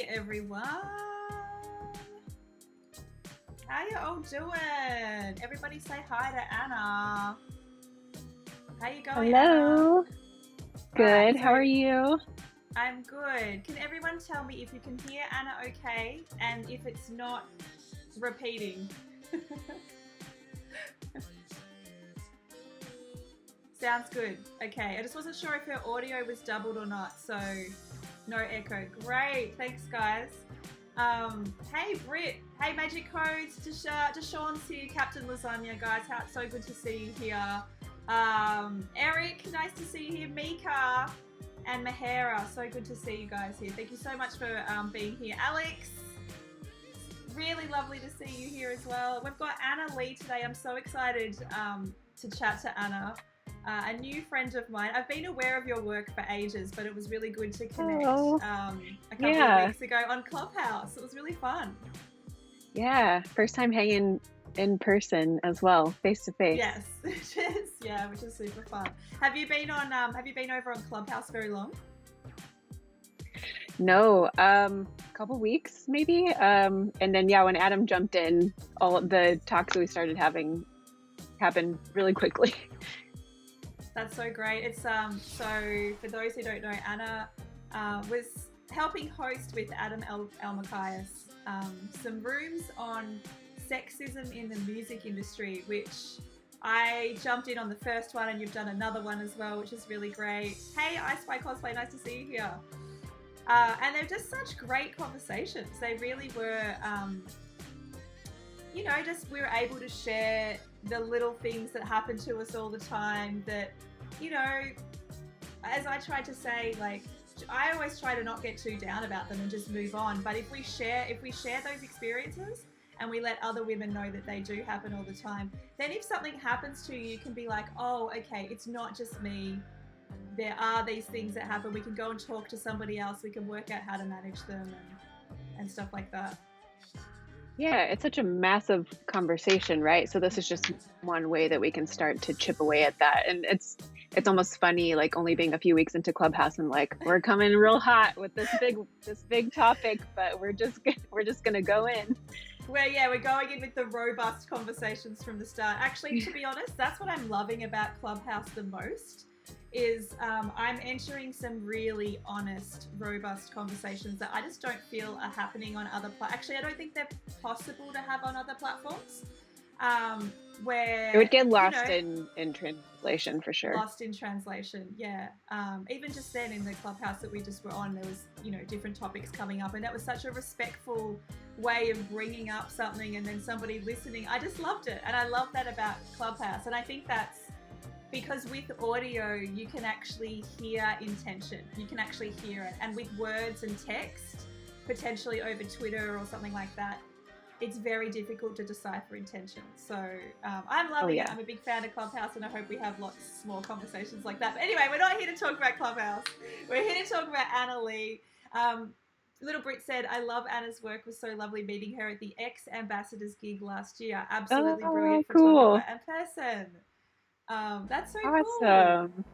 Everyone, how you all doing? Everybody say hi to Anna. How you going? Hello. Anna? Good. Right, so how are you? I'm good. Can everyone tell me if you can hear Anna okay and if it's not repeating? Sounds good. Okay, I just wasn't sure if her audio was doubled or not, so no echo. Great, thanks guys. Hey Britt, hey Magic Codes, Deshaun's here, Captain Lasagna, guys, it's so good to see you here. Eric, nice to see you here. Mika and Mahara, so good to see you guys here. Thank you so much for being here. Alex, really lovely to see you here as well. We've got Anna Lee today. I'm so excited to chat to Anna. A new friend of mine. I've been aware of your work for ages, but it was really good to connect a couple of weeks ago on Clubhouse. It was really fun. Yeah, first time hanging in person as well, face to face. Yes, which is super fun. Have you been over on Clubhouse very long? No, couple weeks maybe. And then when Adam jumped in, all the talks that we started having happened really quickly. That's so great. It's so for those who don't know, Anna was helping host with Adam Elmakias some rooms on sexism in the music industry, which I jumped in on the first one, and you've done another one as well, which is really great. Hey, I Spy Cosplay, nice to see you here. And they're just such great conversations. They really were, just we were able to share the little things that happen to us all the time that, as I tried to say, like, I always try to not get too down about them and just move on. But if we share those experiences and we let other women know that they do happen all the time, then if something happens to you, you can be like, oh, okay, it's not just me. There are these things that happen. We can go and talk to somebody else. We can work out how to manage them and stuff like that. Yeah, it's such a massive conversation, right? So this is just one way that we can start to chip away at that. And it's almost funny, like only being a few weeks into Clubhouse and like we're coming real hot with this big topic, but we're just gonna go in. We're going in with the robust conversations from the start. Actually, to be honest, that's what I'm loving about Clubhouse the most. Is I'm entering some really honest, robust conversations that I just don't feel are happening on other platforms. Actually, I don't think they're possible to have on other platforms. Where it would get lost in translation for sure. Lost in translation, yeah. Even just then in the Clubhouse that we just were on, there was different topics coming up, and that was such a respectful way of bringing up something and then somebody listening. I just loved it, and I love that about Clubhouse, and I think that's because with audio, you can actually hear intention. You can actually hear it. And with words and text, potentially over Twitter or something like that, it's very difficult to decipher intention. So I'm loving it. I'm a big fan of Clubhouse, and I hope we have lots more conversations like that. But anyway, we're not here to talk about Clubhouse. We're here to talk about Anna Lee. Little Brit said, I love Anna's work. It was so lovely meeting her at the Ex-Ambassadors gig last year. Absolutely brilliant photographer and person. That's so awesome. Cool.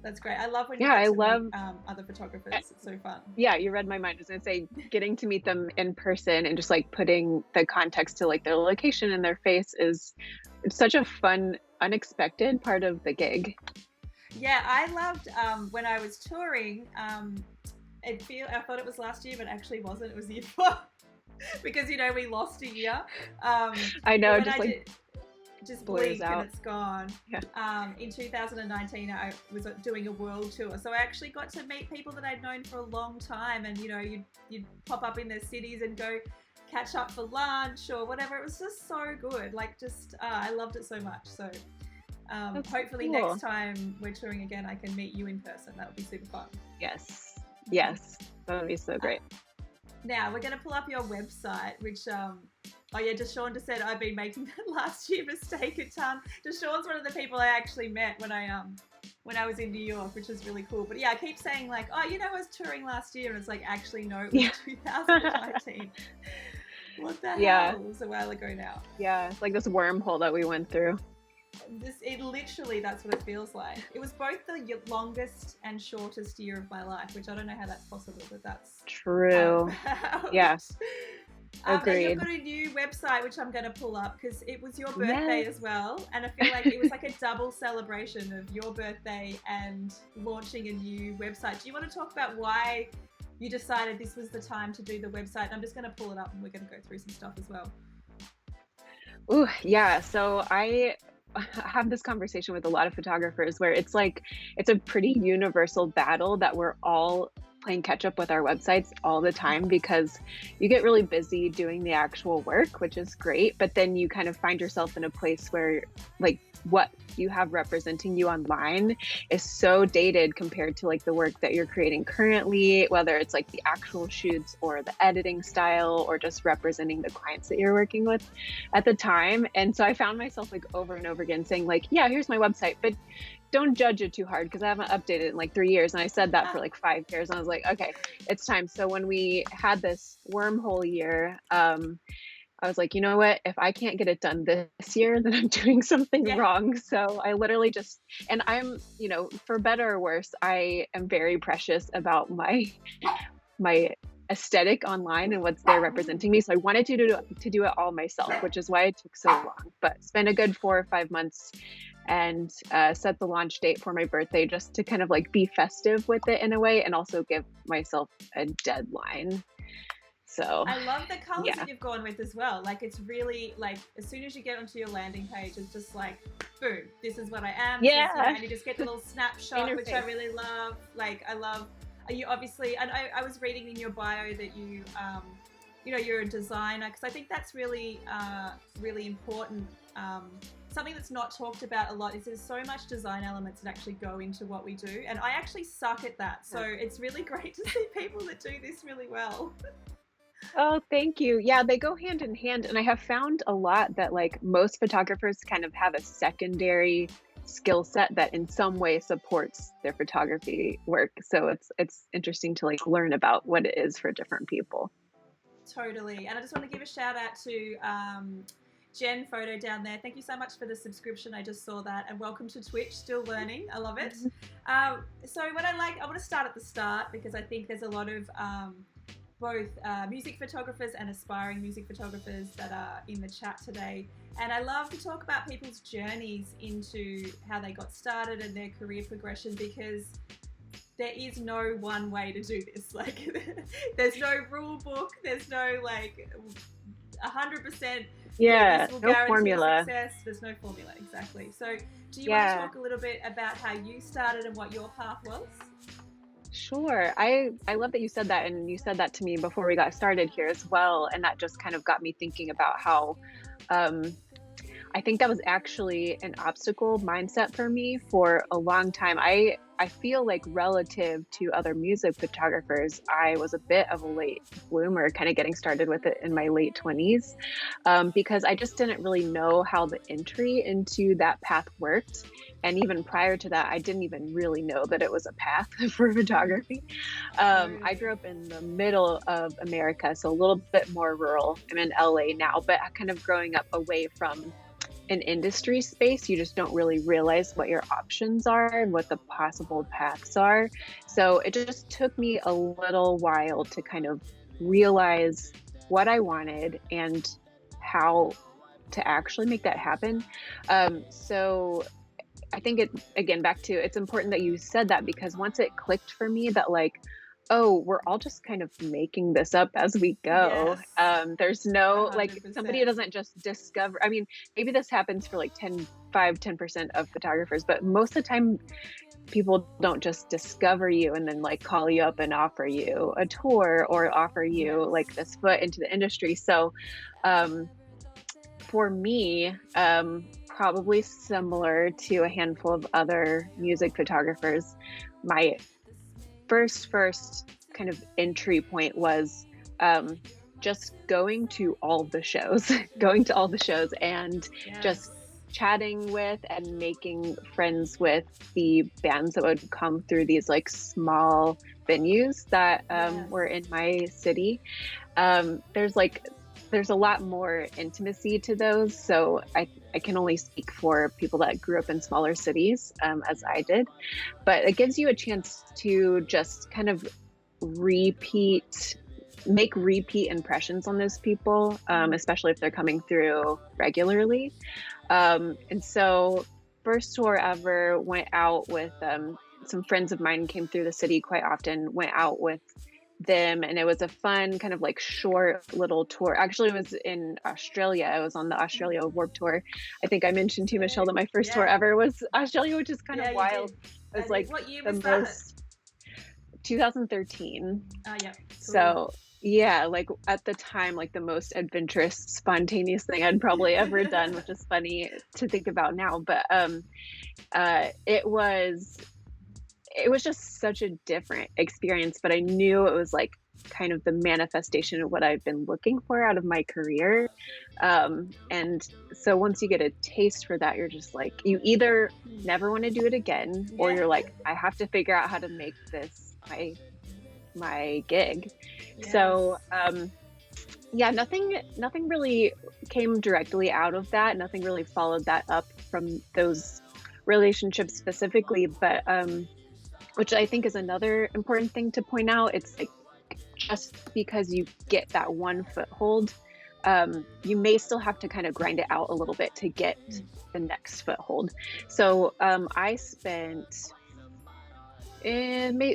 That's great. I love when I love meet, other photographers. It's so fun. Yeah, you read my mind. I was gonna say getting to meet them in person and just like putting the context to like their location and their face it's such a fun, unexpected part of the gig. Yeah, I loved when I was touring. I thought it was last year, but actually wasn't. It was the year before because we lost a year. I know, just blink out. And it's gone. Yeah. In 2019, I was doing a world tour, so I actually got to meet people that I'd known for a long time, and you'd pop up in their cities and go catch up for lunch or whatever. It was just so good. Like, I loved it so much. So hopefully cool. Next time we're touring again, I can meet you in person. That would be super fun. Yes, that would be so great. Now we're going to pull up your website, which Deshaun just said I've been making that last year mistake a ton. Deshaun's one of the people I actually met when I was in New York, which is really cool. But yeah, I keep saying like, I was touring last year, and it's like, actually no, it was 2019. What the hell? It was a while ago now. Yeah, it's like this wormhole that we went through. Literally, that's what it feels like. It was both the longest and shortest year of my life, which I don't know how that's possible, but that's true. Yes. Agreed. You've got a new website, which I'm going to pull up because it was your birthday as well. And I feel like it was like a double celebration of your birthday and launching a new website. Do you want to talk about why you decided this was the time to do the website? I'm just going to pull it up and we're going to go through some stuff as well. Ooh, yeah. So I have this conversation with a lot of photographers where it's like, it's a pretty universal battle that we're all playing catch up with our websites all the time, because you get really busy doing the actual work, which is great, but then you kind of find yourself in a place where like what you have representing you online is so dated compared to like the work that you're creating currently, whether it's like the actual shoots or the editing style or just representing the clients that you're working with at the time. And so I found myself like over and over again saying like, yeah, here's my website, but don't judge it too hard because I haven't updated it in like 3 years. And I said that for like 5 years. And I was like, okay, it's time. So when we had this wormhole year, I was like, you know what, if I can't get it done this year, then I'm doing something wrong. So I literally just, and I'm, for better or worse, I am very precious about my aesthetic online and what's there representing me. So I wanted to do it all myself, which is why it took so long, but spent a good 4 or 5 months and set the launch date for my birthday just to kind of like be festive with it in a way and also give myself a deadline. So I love the colors yeah. that you've gone with as well. Like it's really like as soon as you get onto your landing page, it's just like boom, this is what I am. This is, Yeah. and you just get the little snapshot, which I really love. Like I love. You obviously, and I was reading in your bio that you're a designer, because I think that's really, really important. Something that's not talked about a lot is there's so much design elements that actually go into what we do, and I actually suck at that. So it's really great to see people that do this really well. Oh, thank you. Yeah, they go hand in hand. And I have found a lot that like most photographers kind of have a secondary skill set that in some way supports their photography work. So it's interesting to like learn about what it is for different people. Totally. And I just want to give a shout out to Jen Photo down there. Thank you so much for the subscription. I just saw that. And welcome to Twitch. Still learning. I love it. So what I want to start at the start, because I think there's a lot of both music photographers and aspiring music photographers that are in the chat today. And I love to talk about people's journeys into how they got started and their career progression, because there is no one way to do this. Like there's no rule book. There's no like 100%. Yeah, this will no guarantee formula. success. There's no formula, exactly. So do you want to talk a little bit about how you started and what your path was? Sure. I love that you said that, and you said that to me before we got started here as well. And that just kind of got me thinking about how I think that was actually an obstacle mindset for me for a long time. I feel like relative to other music photographers, I was a bit of a late bloomer, kind of getting started with it in my late 20s, because I just didn't really know how the entry into that path worked. And even prior to that, I didn't even really know that it was a path for photography. I grew up in the middle of America, so a little bit more rural. I'm in LA now, but kind of growing up away from an industry space, you just don't really realize what your options are and what the possible paths are. So it just took me a little while to kind of realize what I wanted and how to actually make that happen. So I think it's important that you said that, because once it clicked for me that like, oh, we're all just kind of making this up as we go. Yes. There's no 100%. like somebody doesn't just discover. I mean, maybe this happens for like 10% of photographers, but most of the time people don't just discover you and then like call you up and offer you a tour or offer you like this foot into the industry. So for me, probably similar to a handful of other music photographers, my first kind of entry point was just going to all the shows, and just chatting with and making friends with the bands that would come through these like small venues that were in my city. There's a lot more intimacy to those. So I can only speak for people that grew up in smaller cities, as I did. But it gives you a chance to just kind of make repeat impressions on those people, especially if they're coming through regularly. And so first tour ever, went out with some friends of mine, came through the city quite often, went out with them, and it was a fun kind of like short little tour. Actually, it was in Australia. I was on the Australia Warped Tour. I think I mentioned to you, Michelle, that my first tour ever was Australia, which is kind of wild. It was like what year was that? 2013. Yeah. Cool. So yeah, like at the time, like the most adventurous, spontaneous thing I'd probably ever done, which is funny to think about now. But it was just such a different experience, but I knew it was like kind of the manifestation of what I've been looking for out of my career. And so once you get a taste for that, you're just like, you either never want to do it again, or you're like, I have to figure out how to make this my gig. Yes. So, nothing really came directly out of that. Nothing really followed that up from those relationships specifically, but, which I think is another important thing to point out. It's like, just because you get that one foothold, you may still have to kind of grind it out a little bit to get the next foothold. So I spent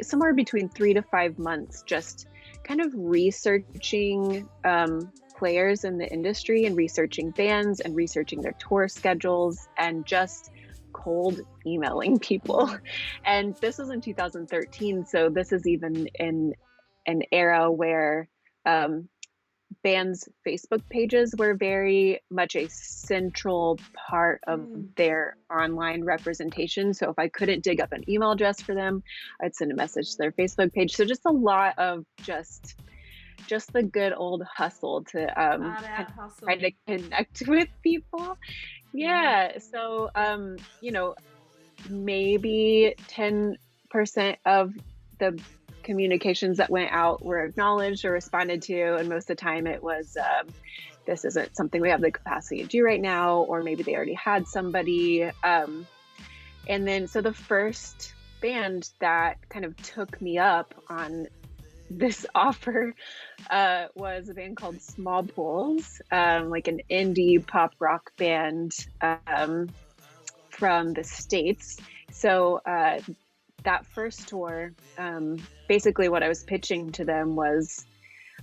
somewhere between 3 to 5 months just kind of researching players in the industry and researching bands and researching their tour schedules and just cold emailing people. And this was in 2013, so this is even in an era where bands' Facebook pages were very much a central part of their online representation. So if I couldn't dig up an email address for them, I'd send a message to their Facebook page. So just a lot of just the good old hustle to try to connect with people. Yeah. So maybe 10% of the communications that went out were acknowledged or responded to, and most of the time it was this isn't something we have the capacity to do right now, or maybe they already had somebody. And then so the first band that kind of took me up on this offer was a band called Small Pools, like an indie pop rock band from the States. So that first tour, basically what I was pitching to them was,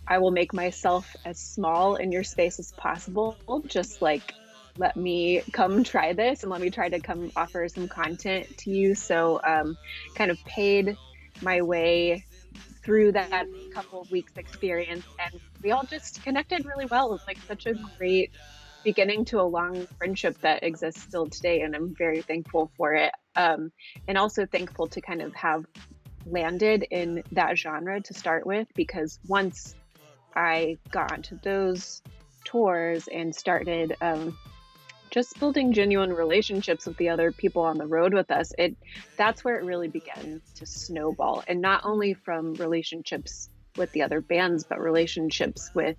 I will make myself as small in your space as possible. Just like, let me come try this and let me try to come offer some content to you. So kind of paid my way through that couple of weeks experience, and we all just connected really well. It was like such a great beginning to a long friendship that exists still today, and I'm very thankful for it. And also thankful to kind of have landed in that genre to start with, because once I got onto those tours and started just building genuine relationships with the other people on the road with us, that's where it really began to snowball. And not only from relationships with the other bands, but relationships with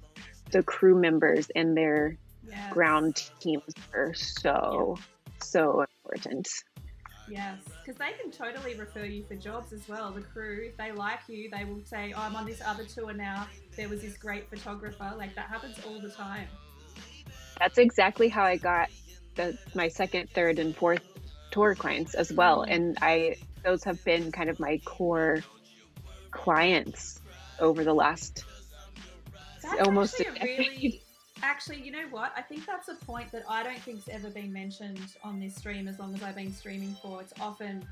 the crew members and their ground teams are so important. Yes, because they can totally refer you for jobs as well. The crew, if they like you, they will say, oh, I'm on this other tour now. There was this great photographer. Like, that happens all the time. That's exactly how I got my second, third, and fourth tour clients as well. And those have been kind of my core clients over the last almost a decade. Actually, you know what? I think that's a point that I don't think's ever been mentioned on this stream as long as I've been streaming for. It's often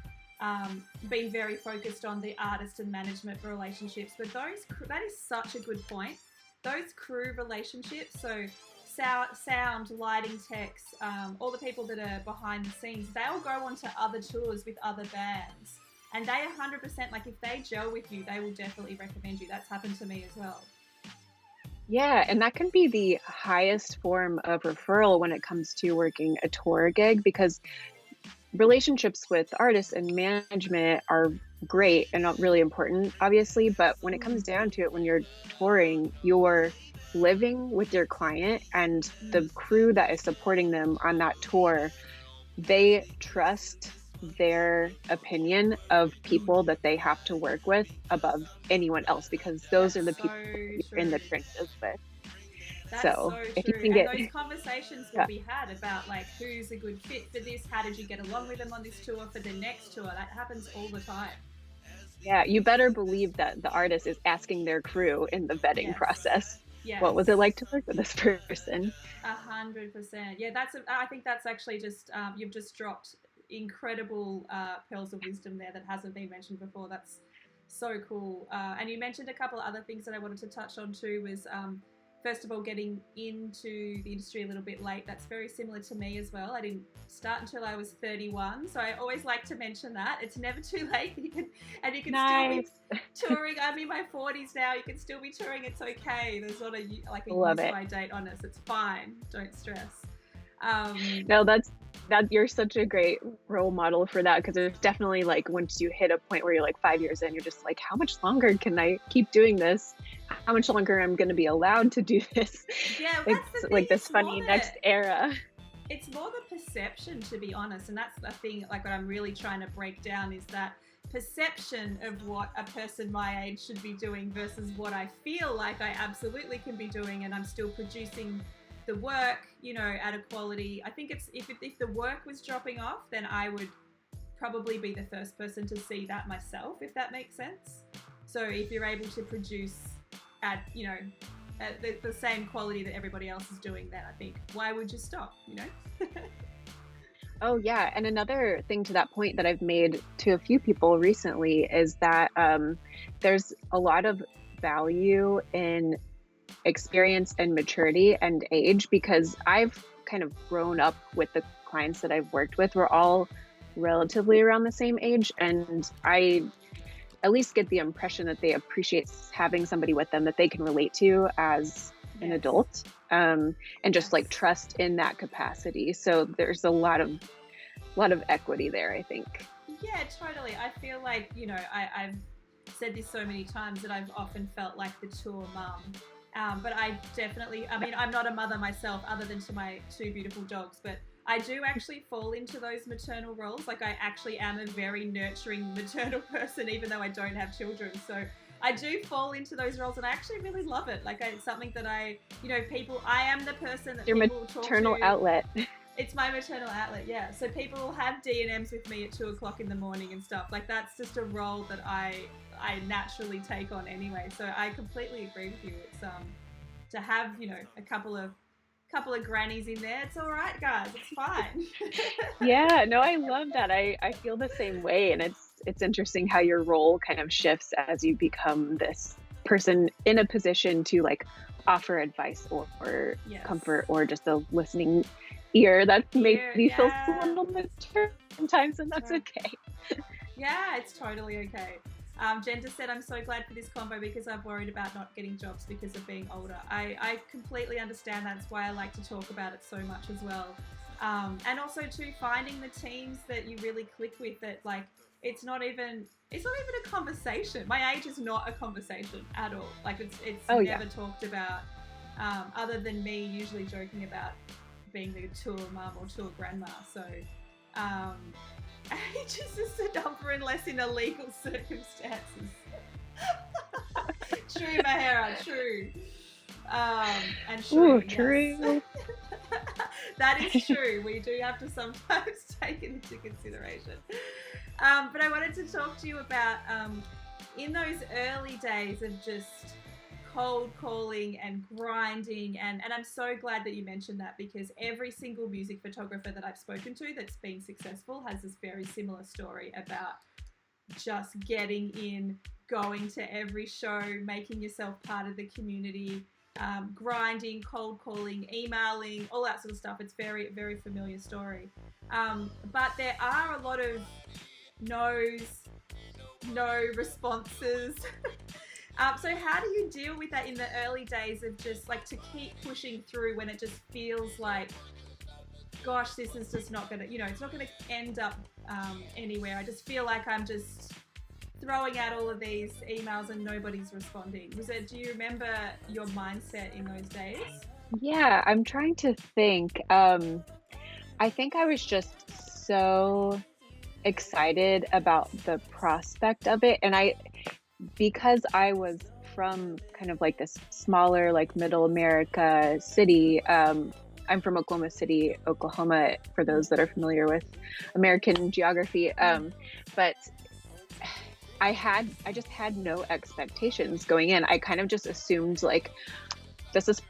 been very focused on the artist and management relationships, but that is such a good point. Those crew relationships, so sound, lighting, techs, all the people that are behind the scenes, they'll go on to other tours with other bands. And they 100%, like, if they gel with you, they will definitely recommend you. That's happened to me as well. Yeah, and that can be the highest form of referral when it comes to working a tour gig, because relationships with artists and management are great and not really important, obviously. But when it comes down to it, when you're touring, you're living with your client, and the crew that is supporting them on that tour, they trust their opinion of people that they have to work with above anyone else, because those are the people you're in the trenches with. That's so if true. You can get those conversations will be had about, like, who's a good fit for this, how did you get along with them on this tour for the next tour. That happens all the time. Yeah, you better believe that the artist is asking their crew in the vetting process. Yes. What was it like to work with this person? 100%. Yeah, I think that's actually just you've just dropped incredible pearls of wisdom there that hasn't been mentioned before. That's so cool. And you mentioned a couple of other things that I wanted to touch on too, was first of all, getting into the industry a little bit late. That's very similar to me as well. I didn't start until I was 31, so I always like to mention that it's never too late. You can nice. Still be touring. I'm in my 40s now. You can still be touring. It's okay. There's not a use-by date on us. It's fine. Don't stress. No, that you're such a great role model for that, because there's definitely, like, once you hit a point where you're like 5 years in, you're just like, how much longer can I keep doing this? How much longer I'm going to be allowed to do this? Yeah, it's like this funny next era. It's more the perception, to be honest, and that's the thing, like, what I'm really trying to break down is that perception of what a person my age should be doing versus what I feel like I absolutely can be doing, and I'm still producing the work, at a quality. I think it's if the work was dropping off, then I would probably be the first person to see that myself, if that makes sense. So if you're able to produce at, you know, at the same quality that everybody else is doing, then I think, why would you stop, you know? Oh, yeah. And another thing to that point that I've made to a few people recently is that there's a lot of value in experience and maturity and age, because I've kind of grown up with the clients that I've worked with. We're all relatively around the same age. And I at least get the impression that they appreciate having somebody with them that they can relate to as an Yes. adult, and just like Yes. trust in that capacity. So there's a lot of equity there, I think. Yeah, totally. I feel like, you know, I've said this so many times that I've often felt like the tour mum. But I definitely, I mean, I'm not a mother myself other than to my two beautiful dogs, but I do actually fall into those maternal roles. Like, I actually am a very nurturing maternal person, even though I don't have children. So I do fall into those roles, and I actually really love it. Like, it's something that I, you know, I am the person that Your people talk maternal to. outlet. It's my maternal outlet, yeah. So people will have D&Ms with me at 2:00 in the morning and stuff. Like, that's just a role that I naturally take on anyway. So I completely agree with you. It's to have, you know, a couple of grannies in there. It's all right, guys. It's fine. Yeah, no, I love that. I feel the same way, and it's interesting how your role kind of shifts as you become this person in a position to like offer advice or Yes. comfort, or just a listening ear that maybe feels a Yeah. little mature sometimes, and that's Right. okay. Yeah, it's totally okay. Jen just said, I'm so glad for this combo because I've worried about not getting jobs because of being older. I completely understand. That's why I like to talk about it so much as well. And also too, finding the teams that you really click with, that like, it's not even a conversation. My age is not a conversation at all. Like, it's Oh, never yeah. talked about, other than me usually joking about being the tour mum or tour grandma. So age is just a number unless in illegal circumstances. True, Mahara, true. And true. Ooh, true. Yes. That is true. We do have to sometimes take it into consideration. But I wanted to talk to you about in those early days of just cold calling and grinding, and I'm so glad that you mentioned that, because every single music photographer that I've spoken to that's been successful has this very similar story about just getting in, going to every show, making yourself part of the community, grinding, cold calling, emailing, all that sort of stuff. It's very, very familiar story. But there are a lot of no's, no responses. So how do you deal with that in the early days of just like to keep pushing through when it just feels like, gosh, this is just not going to, you know, it's not going to end up anywhere. I just feel like I'm just throwing out all of these emails and nobody's responding. Do you remember your mindset in those days? Yeah, I'm trying to think. I think I was just so excited about the prospect of it. And because I was from kind of like this smaller, like middle America city, I'm from Oklahoma City, Oklahoma, for those that are familiar with American geography. But I just had no expectations going in. I kind of just assumed like, this is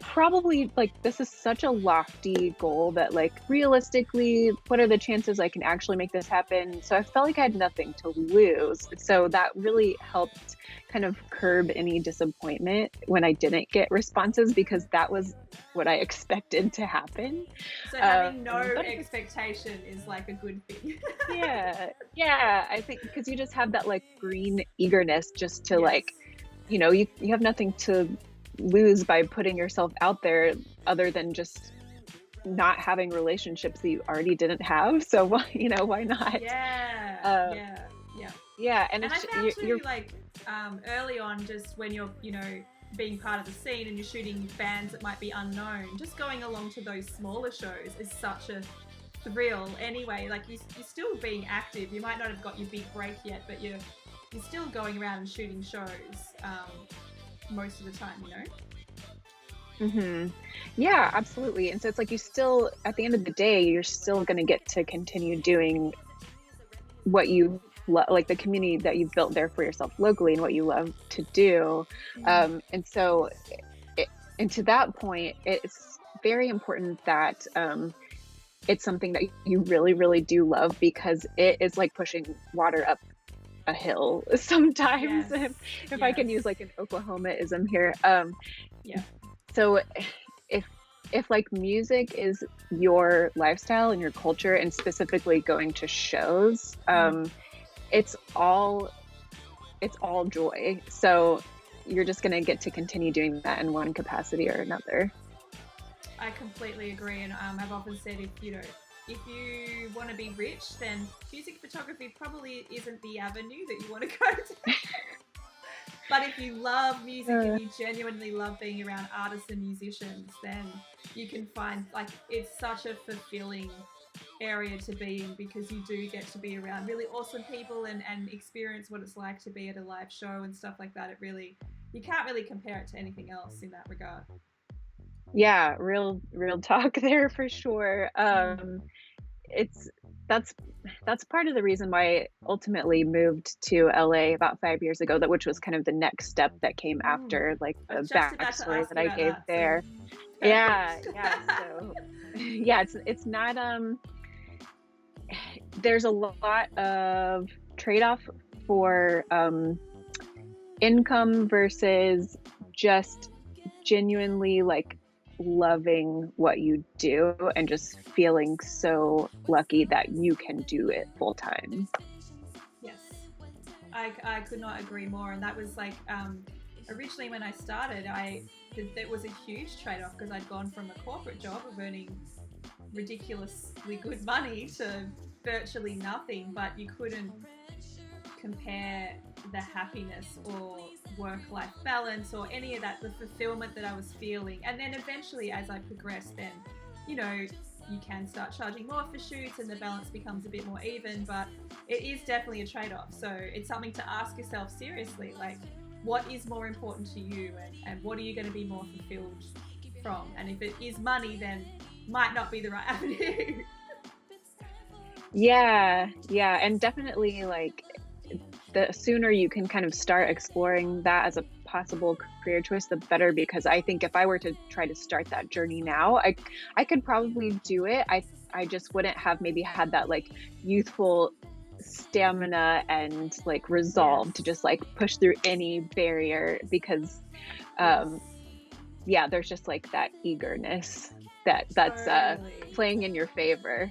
such a lofty goal that like realistically, what are the chances I can actually make this happen? So I felt like I had nothing to lose. So that really helped kind of curb any disappointment when I didn't get responses, because that was what I expected to happen. So having no expectation is like a good thing. Yeah. I think because you just have that like green eagerness just to Yes. like, you know, you have nothing to lose by putting yourself out there other than just not having relationships that you already didn't have. So why not? Yeah. And I it's found too, you're like early on, just when you're, you know, being part of the scene and you're shooting bands that might be unknown, just going along to those smaller shows is such a thrill anyway. Like you're still being active. You might not have got your big break yet, but you're still going around and shooting shows most of the time, you know? Mm-hmm. Yeah, absolutely. And so it's like you still, at the end of the day, you're still going to get to continue doing what you like the community that you've built there for yourself locally and what you love to do. Mm. And so, it, and to that point, it's very important that it's something that you really, really do love, because it is like pushing water up a hill sometimes, Yes. if I can use Yes. like an Oklahomaism here. Yeah. So if like music is your lifestyle and your culture, and specifically going to shows, Mm. it's all joy. So you're just going to get to continue doing that in one capacity or another. I completely agree, and I've often said if you want to be rich, then music photography probably isn't the avenue that you want to go to. But if you love music Uh, and you genuinely love being around artists and musicians, then you can find like it's such a fulfilling area to be in, because you do get to be around really awesome people and experience what it's like to be at a live show and stuff like that. It really, you can't really compare it to anything else in that regard. yeah, real talk there for sure. Mm. It's that's that's part of the reason why I ultimately moved to LA about 5 years ago, that which was kind of the next step that came Mm. after, like I the was just about to backstory ask that you I about gave that, so there. Yeah, perfect. yeah. So yeah, it's not there's a lot of trade-off for income versus just genuinely like loving what you do and just feeling so lucky that you can do it full time. Yes, I could not agree more. And that was like originally when I started, it was a huge trade off, because I'd gone from a corporate job of earning ridiculously good money to virtually nothing, but you couldn't compare the happiness or work-life balance or any of that, the fulfillment that I was feeling. And then eventually, as I progressed, then you can start charging more for shoots and the balance becomes a bit more even, but it is definitely a trade-off. So it's something to ask yourself seriously, like what is more important to you, and what are you going to be more fulfilled from? And if it is money, then might not be the right avenue. Yeah, yeah, and definitely like the sooner you can kind of start exploring that as a possible career choice, the better. Because I think if I were to try to start that journey now, I could probably do it. I just wouldn't have maybe had that like youthful stamina and like Yes. resolve to just like push through any barrier, because Yes. um yeah, there's just like that eagerness that's Totally. playing in your favor.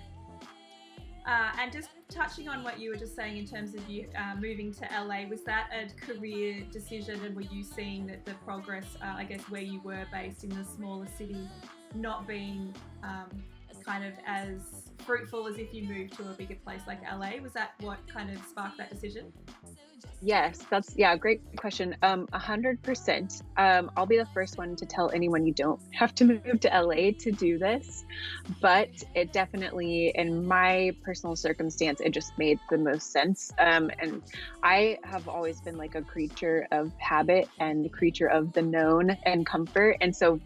And just touching on what you were just saying in terms of you moving to LA, was that a career decision, and were you seeing that the progress, I guess, where you were based in the smaller city, not being kind of as fruitful as if you moved to a bigger place like LA? Was that what kind of sparked that decision? Yes, that's yeah, great question. 100%. I'll be the first one to tell anyone you don't have to move to LA to do this, but it definitely, in my personal circumstance, it just made the most sense. And I have always been like a creature of habit and creature of the known and comfort, and so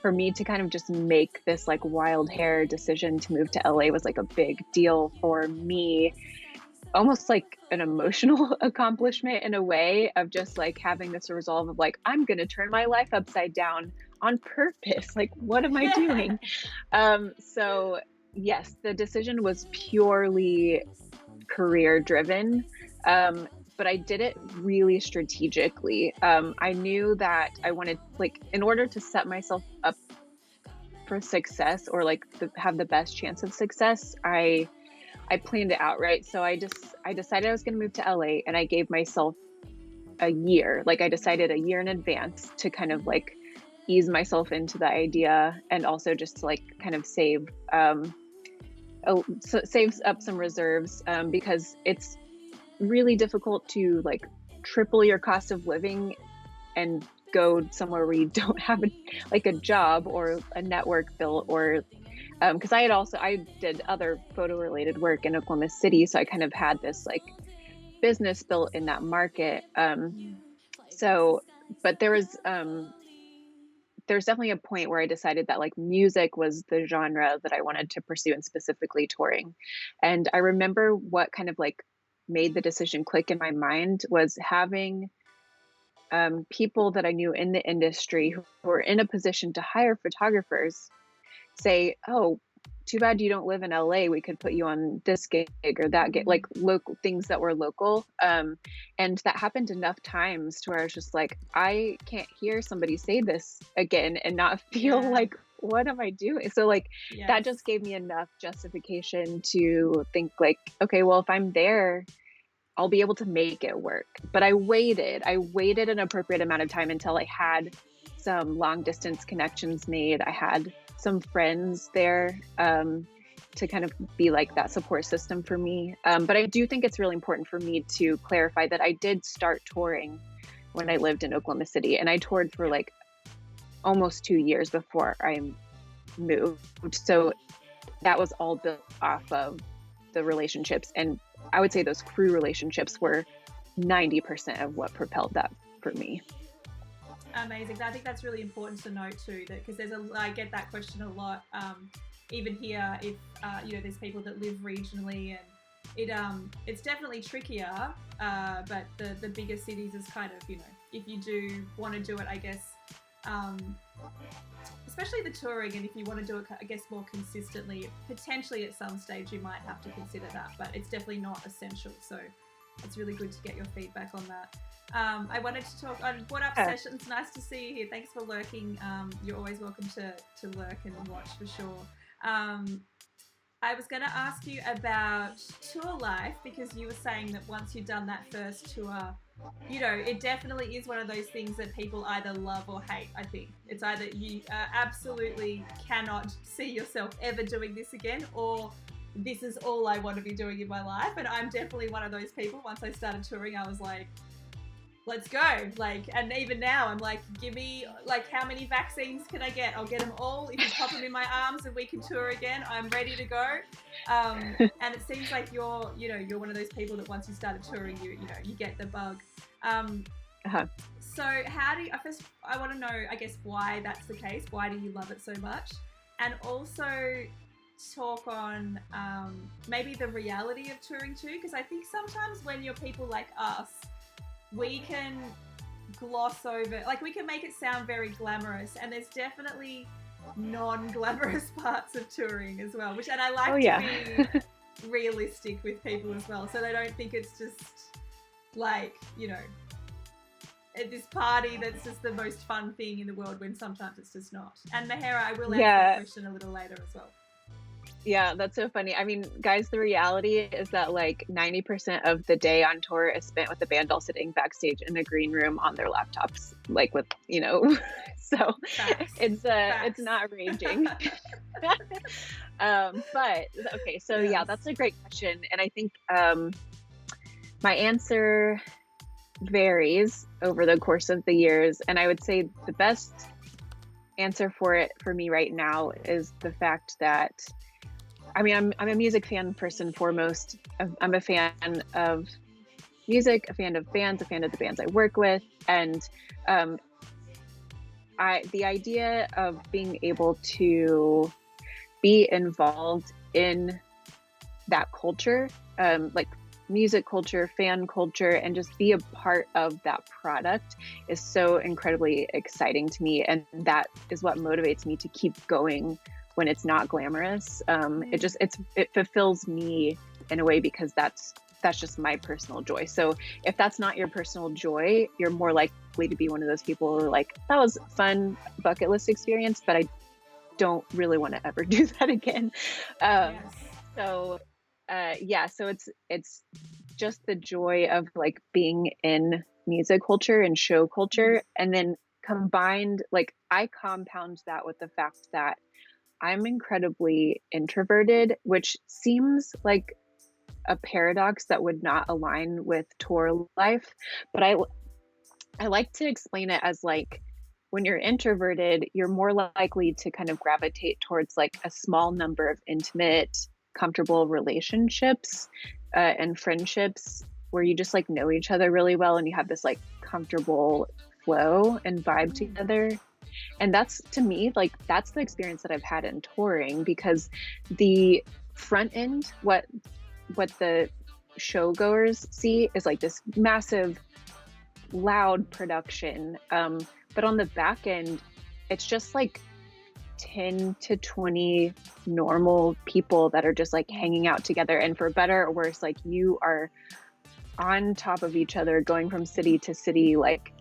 for me to kind of just make this like wild hair decision to move to LA was like a big deal for me, almost like an emotional accomplishment in a way, of just like having this resolve of like, I'm going to turn my life upside down on purpose. Like, what am I Yeah. doing? So yes, the decision was purely career driven. But I did it really strategically. I knew that I wanted, like, in order to set myself up for success, or like have the best chance of success, I planned it out, right? So I decided I was going to move to LA, and I gave myself a year. Like I decided a year in advance to kind of like ease myself into the idea, and also just to like kind of save up some reserves, because it's really difficult to like triple your cost of living and go somewhere where you don't have like a job or a network built, or because I did other photo related work in Oklahoma City, so I kind of had this like business built in that market. So, but there's definitely a point where I decided that like music was the genre that I wanted to pursue, and specifically touring. And I remember what kind of like made the decision click in my mind was having people that I knew in the industry who were in a position to hire photographers say, "Oh, too bad you don't live in LA. We could put you on this gig or that gig," like local things that were local. And that happened enough times to where I was just like, I can't hear somebody say this again and not feel Yeah. like, what am I doing? So like that Yes. just gave me enough justification to think like, okay, well, if I'm there, I'll be able to make it work. But I waited an appropriate amount of time until I had some long distance connections made. I had some friends there to kind of be like that support system for me. But I do think it's really important for me to clarify that I did start touring when I lived in Oklahoma City, and I toured for like almost 2 years before I moved. So that was all built off of the relationships, and I would say those crew relationships were 90% of what propelled that for me. Amazing. I think that's really important to know too, that because I get that question a lot, even here, if there's people that live regionally, and it's definitely trickier, but the bigger cities is kind of, if you do want to do it, I guess, especially the touring, and if you want to do it, I guess, more consistently, potentially at some stage you might have to consider that, but it's definitely not essential. So it's really good to get your feedback on that. I wanted to talk on What Up Sessions. Nice to see you here. Thanks for lurking. You're always welcome to lurk and watch for sure. I was going to ask you about tour life, because you were saying that once you've done that first tour, it definitely is one of those things that people either love or hate. I think it's either you absolutely cannot see yourself ever doing this again, or this is all I want to be doing in my life. And I'm definitely one of those people. Once I started touring, I was like, let's go. And even now I'm like, give me, how many vaccines can I get? I'll get them all. If you pop them in my arms and we can tour again, I'm ready to go. And it seems like you're one of those people that once you started touring, you get the bug. So how do you, first I want to know, I guess, why that's the case. Why do you love it so much? And also talk on maybe the reality of touring too, because I think sometimes when you're people like us, we can gloss over, we can make it sound very glamorous, and there's definitely non-glamorous parts of touring as well, and I like to be realistic with people as well, so they don't think it's just at this party that's just the most fun thing in the world, when sometimes it's just not. And Mahera, I will answer that question a little later as well. Yeah, that's so funny. I mean, guys, the reality is that 90% of the day on tour is spent with the band all sitting backstage in a green room on their laptops, with, so Facts. It's not raging. But okay, so yes. Yeah, that's a great question. And I think my answer varies over the course of the years. And I would say the best answer for it for me right now is the fact that, I'm a music fan first and foremost. I'm a fan of music, a fan of bands, a fan of the bands I work with. And the idea of being able to be involved in that culture, music culture, fan culture, and just be a part of that product is so incredibly exciting to me. And that is what motivates me to keep going when it's not glamorous. It fulfills me in a way, because that's just my personal joy. So if that's not your personal joy, you're more likely to be one of those people who are like, that was a fun bucket list experience, but I don't really want to ever do that again. Yes. So it's just the joy of being in music culture and show culture. And then combined, I compound that with the fact that I'm incredibly introverted, which seems like a paradox that would not align with tour life. But I like to explain it as when you're introverted, you're more likely to kind of gravitate towards a small number of intimate, comfortable relationships and friendships where you just know each other really well, and you have this comfortable flow and vibe together. And that's, to me, that's the experience that I've had in touring, because the front end, what the showgoers see is like this massive, loud production. But on the back end, it's just like 10 to 20 normal people that are just like hanging out together. And for better or worse, like you are on top of each other, going from city to city, like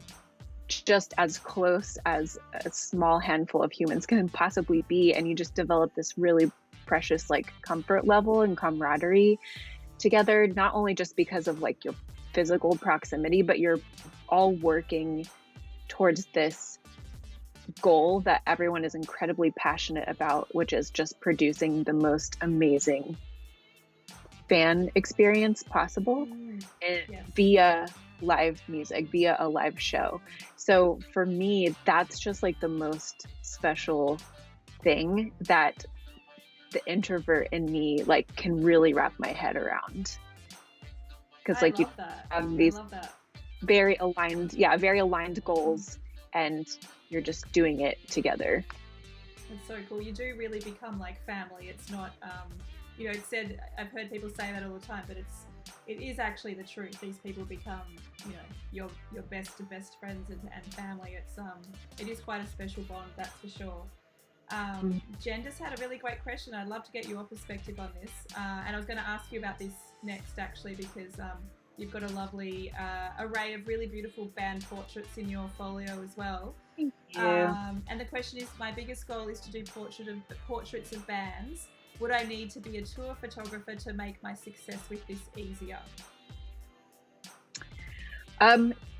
just as close as a small handful of humans can possibly be. And you just develop this really precious like comfort level and camaraderie together, not only just because of like your physical proximity, but you're all working towards this goal that everyone is incredibly passionate about, which is just producing the most amazing fan experience possible via live music, via a live show. So for me, that's just like the most special thing that the introvert in me like can really wrap my head around. Because like you have these very aligned goals, and you're just doing it together. It's so cool. You do really become like family. It's not, it's said, I've heard people say that all the time, but it is actually the truth. These people become, your best of best friends and family. It is quite a special bond, that's for sure. Jen just had a really great question. I'd love to get your perspective on this. And I was going to ask you about this next, actually, because you've got a lovely array of really beautiful band portraits in your folio as well. Thank you. And the question is, my biggest goal is to do portraits of bands. Would I need to be a tour photographer to make my success with this easier?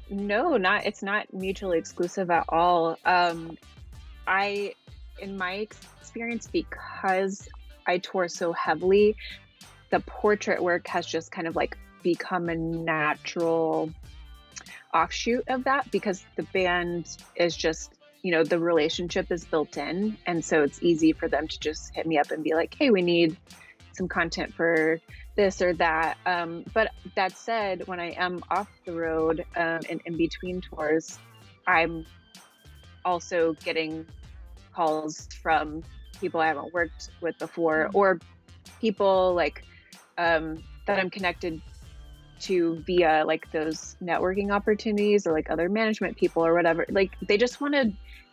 No, it's not mutually exclusive at all. In my experience, because I tour so heavily, the portrait work has just kind of like become a natural offshoot of that, because the band is just, the relationship is built in. And so it's easy for them to just hit me up and be like, hey, we need some content for this or that. But that said, when I am off the road and in between tours, I'm also getting calls from people I haven't worked with before, or people like that I'm connected to via like those networking opportunities, or like other management people or whatever. Like they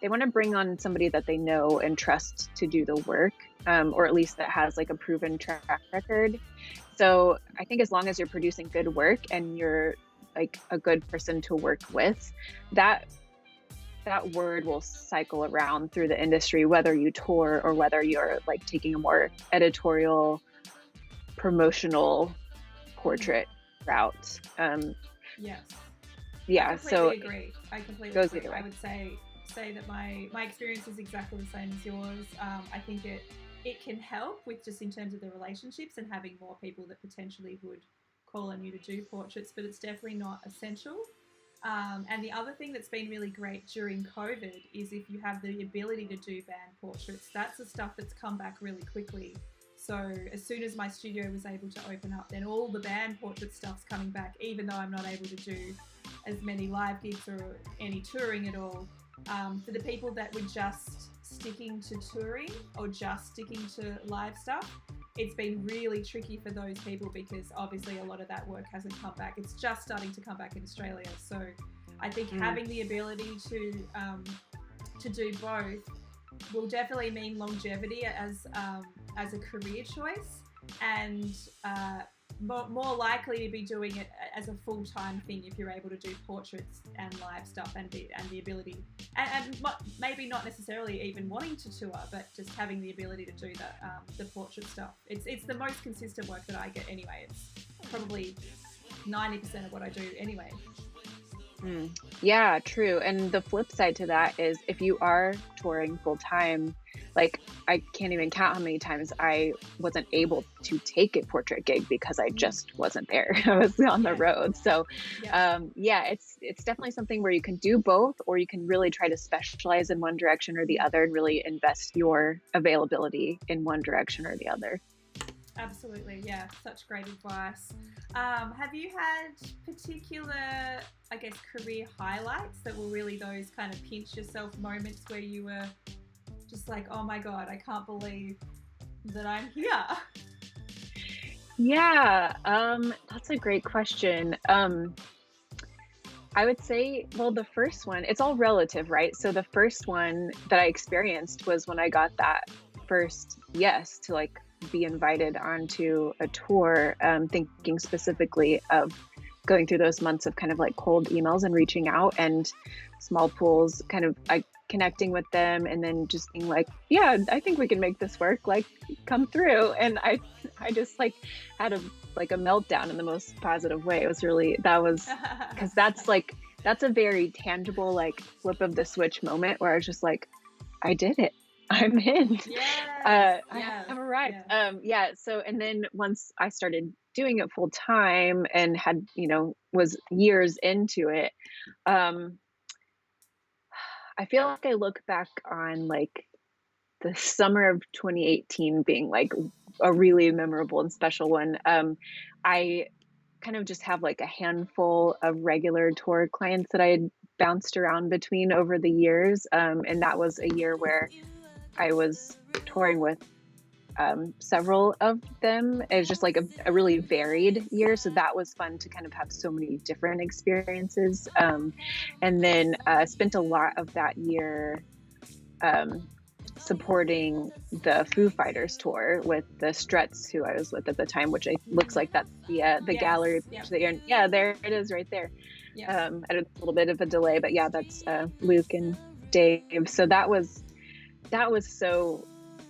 want to bring on somebody that they know and trust to do the work, or at least that has like a proven track record. So I think as long as you're producing good work and you're like a good person to work with, that word will cycle around through the industry, whether you tour or whether you're like taking a more editorial, promotional portrait route. Yes. Yeah. I completely agree. I would say that my experience is exactly the same as yours. I think it can help with just in terms of the relationships and having more people that potentially would call on you to do portraits, but it's definitely not essential. And the other thing that's been really great during COVID is if you have the ability to do band portraits, that's the stuff that's come back really quickly. So as soon as my studio was able to open up, then all the band portrait stuff's coming back, even though I'm not able to do as many live gigs or any touring at all. For the people that were just sticking to touring or just sticking to live stuff, it's been really tricky for those people, because obviously a lot of that work hasn't come back. It's just starting to come back in Australia. So I think having the ability to do both will definitely mean longevity as a career choice, and more likely to be doing it as a full-time thing if you're able to do portraits and live stuff, and the ability and maybe not necessarily even wanting to tour, but just having the ability to do the portrait stuff. It's the most consistent work that I get anyway. It's probably 90% of what I do anyway. Yeah, true. And the flip side to that is, if you are touring full time, like I can't even count how many times I wasn't able to take a portrait gig because I just wasn't there. I was on the road. So it's definitely something where you can do both, or you can really try to specialize in one direction or the other and really invest your availability in one direction or the other. Absolutely, yeah, such great advice. Have you had particular, I guess, career highlights that were really those kind of pinch yourself moments where you were just like, oh my God, I can't believe that I'm here? Yeah, that's a great question. I would say, well, the first one, it's all relative, right? So the first one that I experienced was when I got that first yes to like be invited onto a tour, thinking specifically of going through those months of kind of like cold emails and reaching out and small pools, kind of like connecting with them and then just being like, yeah, I think we can make this work, like come through. And I just like had a meltdown in the most positive way. It was really, that was, because that's a very tangible like flip of the switch moment where I was just like, I did it. I'm in. Yes, I yes, have arrived. yes. Yeah. So, and then once I started doing it full time and had, was years into it, um, I feel like I look back on like the summer of 2018 being like a really memorable and special one. I kind of just have like a handful of regular tour clients that I had bounced around between over the years. And that was a year where I was touring with several of them. It was just like a really varied year. So that was fun to kind of have so many different experiences. And then spent a lot of that year um, supporting the Foo Fighters tour with the Struts, who I was with at the time, which looks like that's the Yes, gallery yep, picture that you're in. Yeah, there it is right there. yep. At a little bit of a delay, but yeah, that's Luke and Dave. So that was so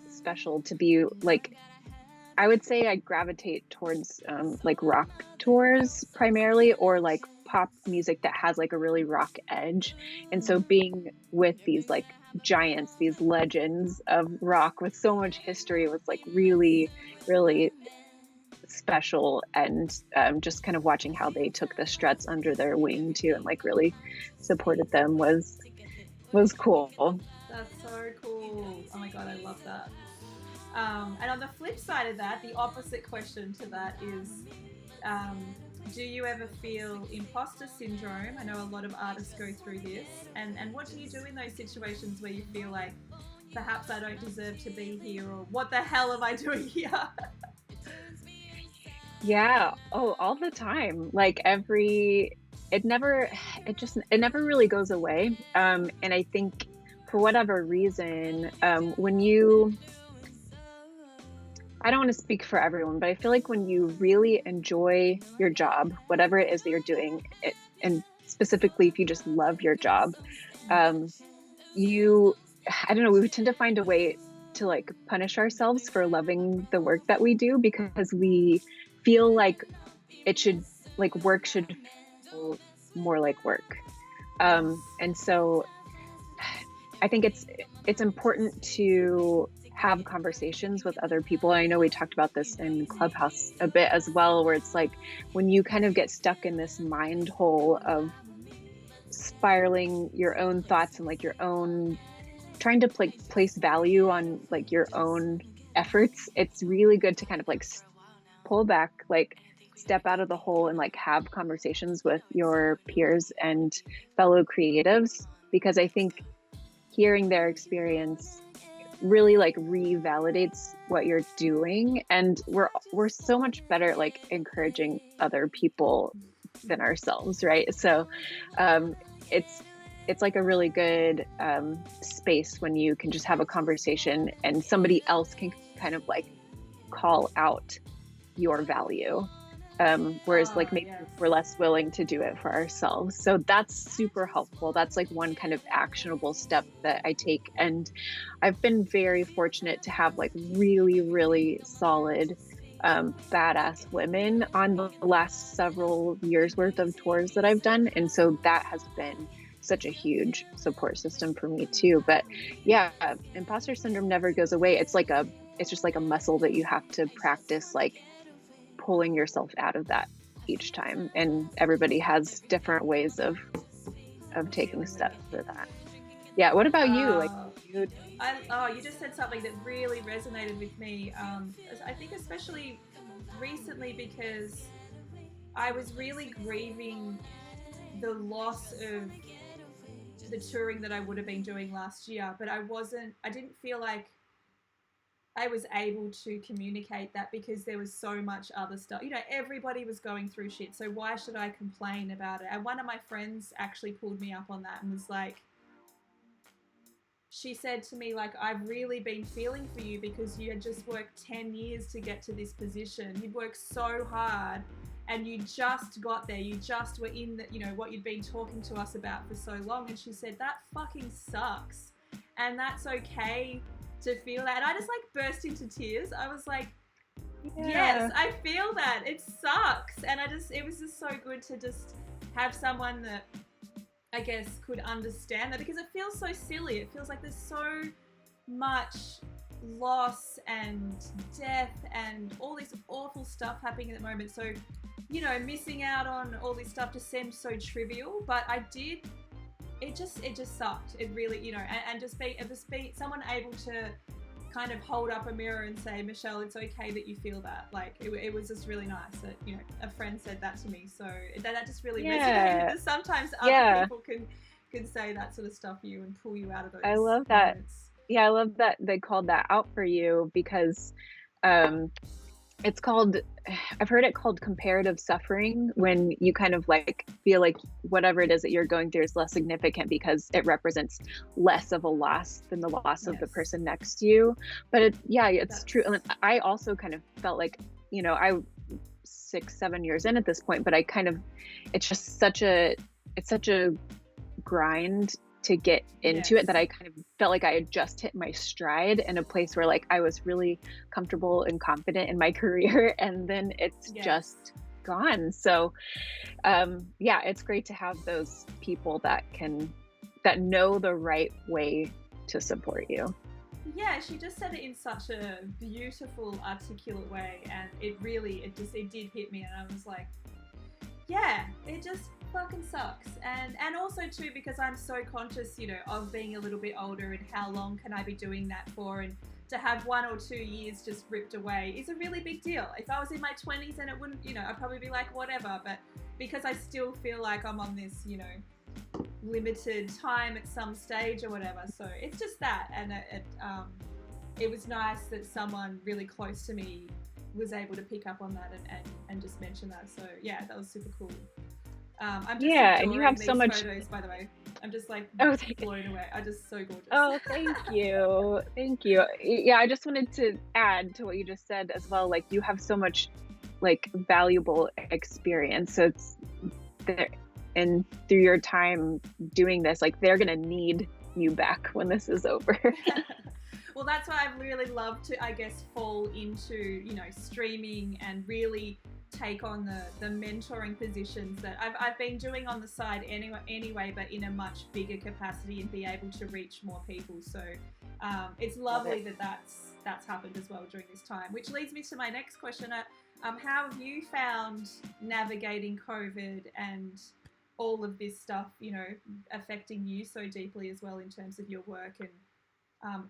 special to be like. I would say I gravitate towards like rock tours primarily, or like pop music that has like a really rock edge. And so being with these like giants, these legends of rock with so much history was like really, really special. And just kind of watching how they took the Struts under their wing too and like really supported them was cool. That's so cool. Oh my god, I love that. And on the flip side of that, the opposite question to that is, um, do you ever feel imposter syndrome? I know a lot of artists go through this. And what do you do in those situations where you feel like perhaps I don't deserve to be here, or what the hell am I doing here? Yeah. Oh, all the time. Like it never, it never really goes away. And I think for whatever reason, I don't want to speak for everyone, but I feel like when you really enjoy your job, whatever it is that you're doing, and specifically if you just love your job, um, you, I don't know, we tend to find a way to like punish ourselves for loving the work that we do because we feel like it should, like work should feel more like work. Yes. And so I think it's important to have conversations with other people. I know we talked about this in Clubhouse a bit as well, where it's like when you kind of get stuck in this mind hole of spiraling your own thoughts and like your own trying to like place value on like your own efforts, it's really good to kind of like pull back, like step out of the hole and like have conversations with your peers and fellow creatives, because I think hearing their experience really like revalidates what you're doing, and we're so much better at like encouraging other people than ourselves, right? So um it's it's like a really good space when you can just have a conversation and somebody else can kind of like call out your value, whereas like Oh, maybe yes. we're less willing to do it for ourselves. So that's super helpful. That's like one kind of actionable step that I take. And I've been very fortunate to have like really, really solid, badass women on the last several years worth of tours that I've done. And so that has been such a huge support system for me too. But yeah, imposter syndrome never goes away. It's just like a muscle that you have to practice, like pulling yourself out of that each time, and everybody has different ways of taking Dealing with steps it. for that. Yeah, what about you? Like Uh, you you just said something that really resonated with me. I think especially recently because I was really grieving the loss of the touring that I would have been doing last year, but I didn't feel like I was able to communicate that because there was so much other stuff. You know, everybody was going through shit, so why should I complain about it? And one of my friends actually pulled me up on that and was like, she said to me, like, I've really been feeling for you because you had just worked 10 years to get to this position. You'd worked so hard and you just got there. You just were in the, you know, what you'd been talking to us about for so long. And she said, that fucking sucks. And that's okay to feel that. And I just like burst into tears. I was like, yes, I feel that. It sucks. And it was just so good to just have someone that I guess could understand that, because it feels so silly. It feels like there's so much loss and death and all this awful stuff happening at the moment. So, you know, missing out on all this stuff just seems so trivial, but it just sucked. It really, you know, and just be someone able to kind of hold up a mirror and say, Michelle, it's okay that you feel that. Like, it was just really nice that, you know, a friend said that to me. So that just really resonated. That sometimes other people can say that sort of stuff to you and pull you out of those I love that. moments. Yeah, I love that they called that out for you, because it's called, I've heard it called comparative suffering, when you kind of like feel like whatever it is that you're going through is less significant because it represents less of a loss than the loss of the person next to you. But it's true. And I also kind of felt like, you know, I 6-7 years in at this point, but I kind of, it's such a grind to get into it, that I kind of felt like I had just hit my stride in a place where like I was really comfortable and confident in my career, and then it's just gone. So it's great to have those people that know the right way to support you. Yeah, she just said it in such a beautiful, articulate way, and it did hit me, and I was like, yeah, it just fucking sucks. And also too, because I'm so conscious, you know, of being a little bit older and how long can I be doing that for, and to have 1 or 2 years just ripped away is a really big deal. If I was in my 20s, and it wouldn't, you know, I'd probably be like, whatever, but because I still feel like I'm on this, you know, limited time at some stage or whatever. So it's just that, and it was nice that someone really close to me was able to pick up on that and just mention that. So yeah, that was super cool. I'm just and you have these so much photos, by the way. I'm just like blown away. I'm just so gorgeous. Oh, thank you. Thank you. Yeah, I just wanted to add to what you just said as well. Like, you have so much like valuable experience. So it's there, and through your time doing this, like, they're gonna need you back when this is over. Well, that's why I've really loved to, I guess, fall into, you know, streaming and really take on the mentoring positions that I've been doing on the side anyway, but in a much bigger capacity, and be able to reach more people. So it's lovely that's happened as well during this time, which leads me to my next question. How have you found navigating COVID and all of this stuff, you know, affecting you so deeply as well in terms of your work? And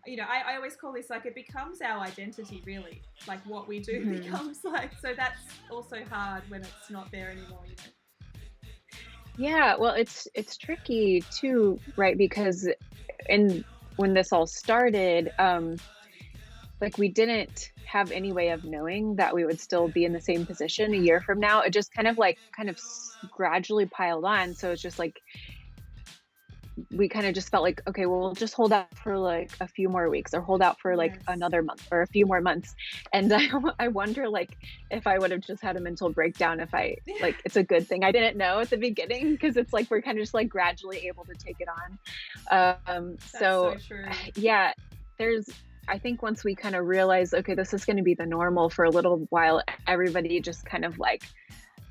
you know, I always call this like, it becomes our identity, really. Like, what we do becomes like, so that's also hard when it's not there anymore, you know. Yeah, well, it's tricky too, right? Because when this all started, like, we didn't have any way of knowing that we would still be in the same position a year from now. It just kind of gradually piled on. So it's just like, we kind of just felt like, okay, well, we'll just hold out for like a few more weeks, or hold out for like another month or a few more months. And I wonder, like, if I would have just had a mental breakdown, if like, it's a good thing I didn't know at the beginning, because it's like, we're kind of just like gradually able to take it on. So true. Yeah, I think once we kind of realized, okay, this is going to be the normal for a little while, everybody just kind of like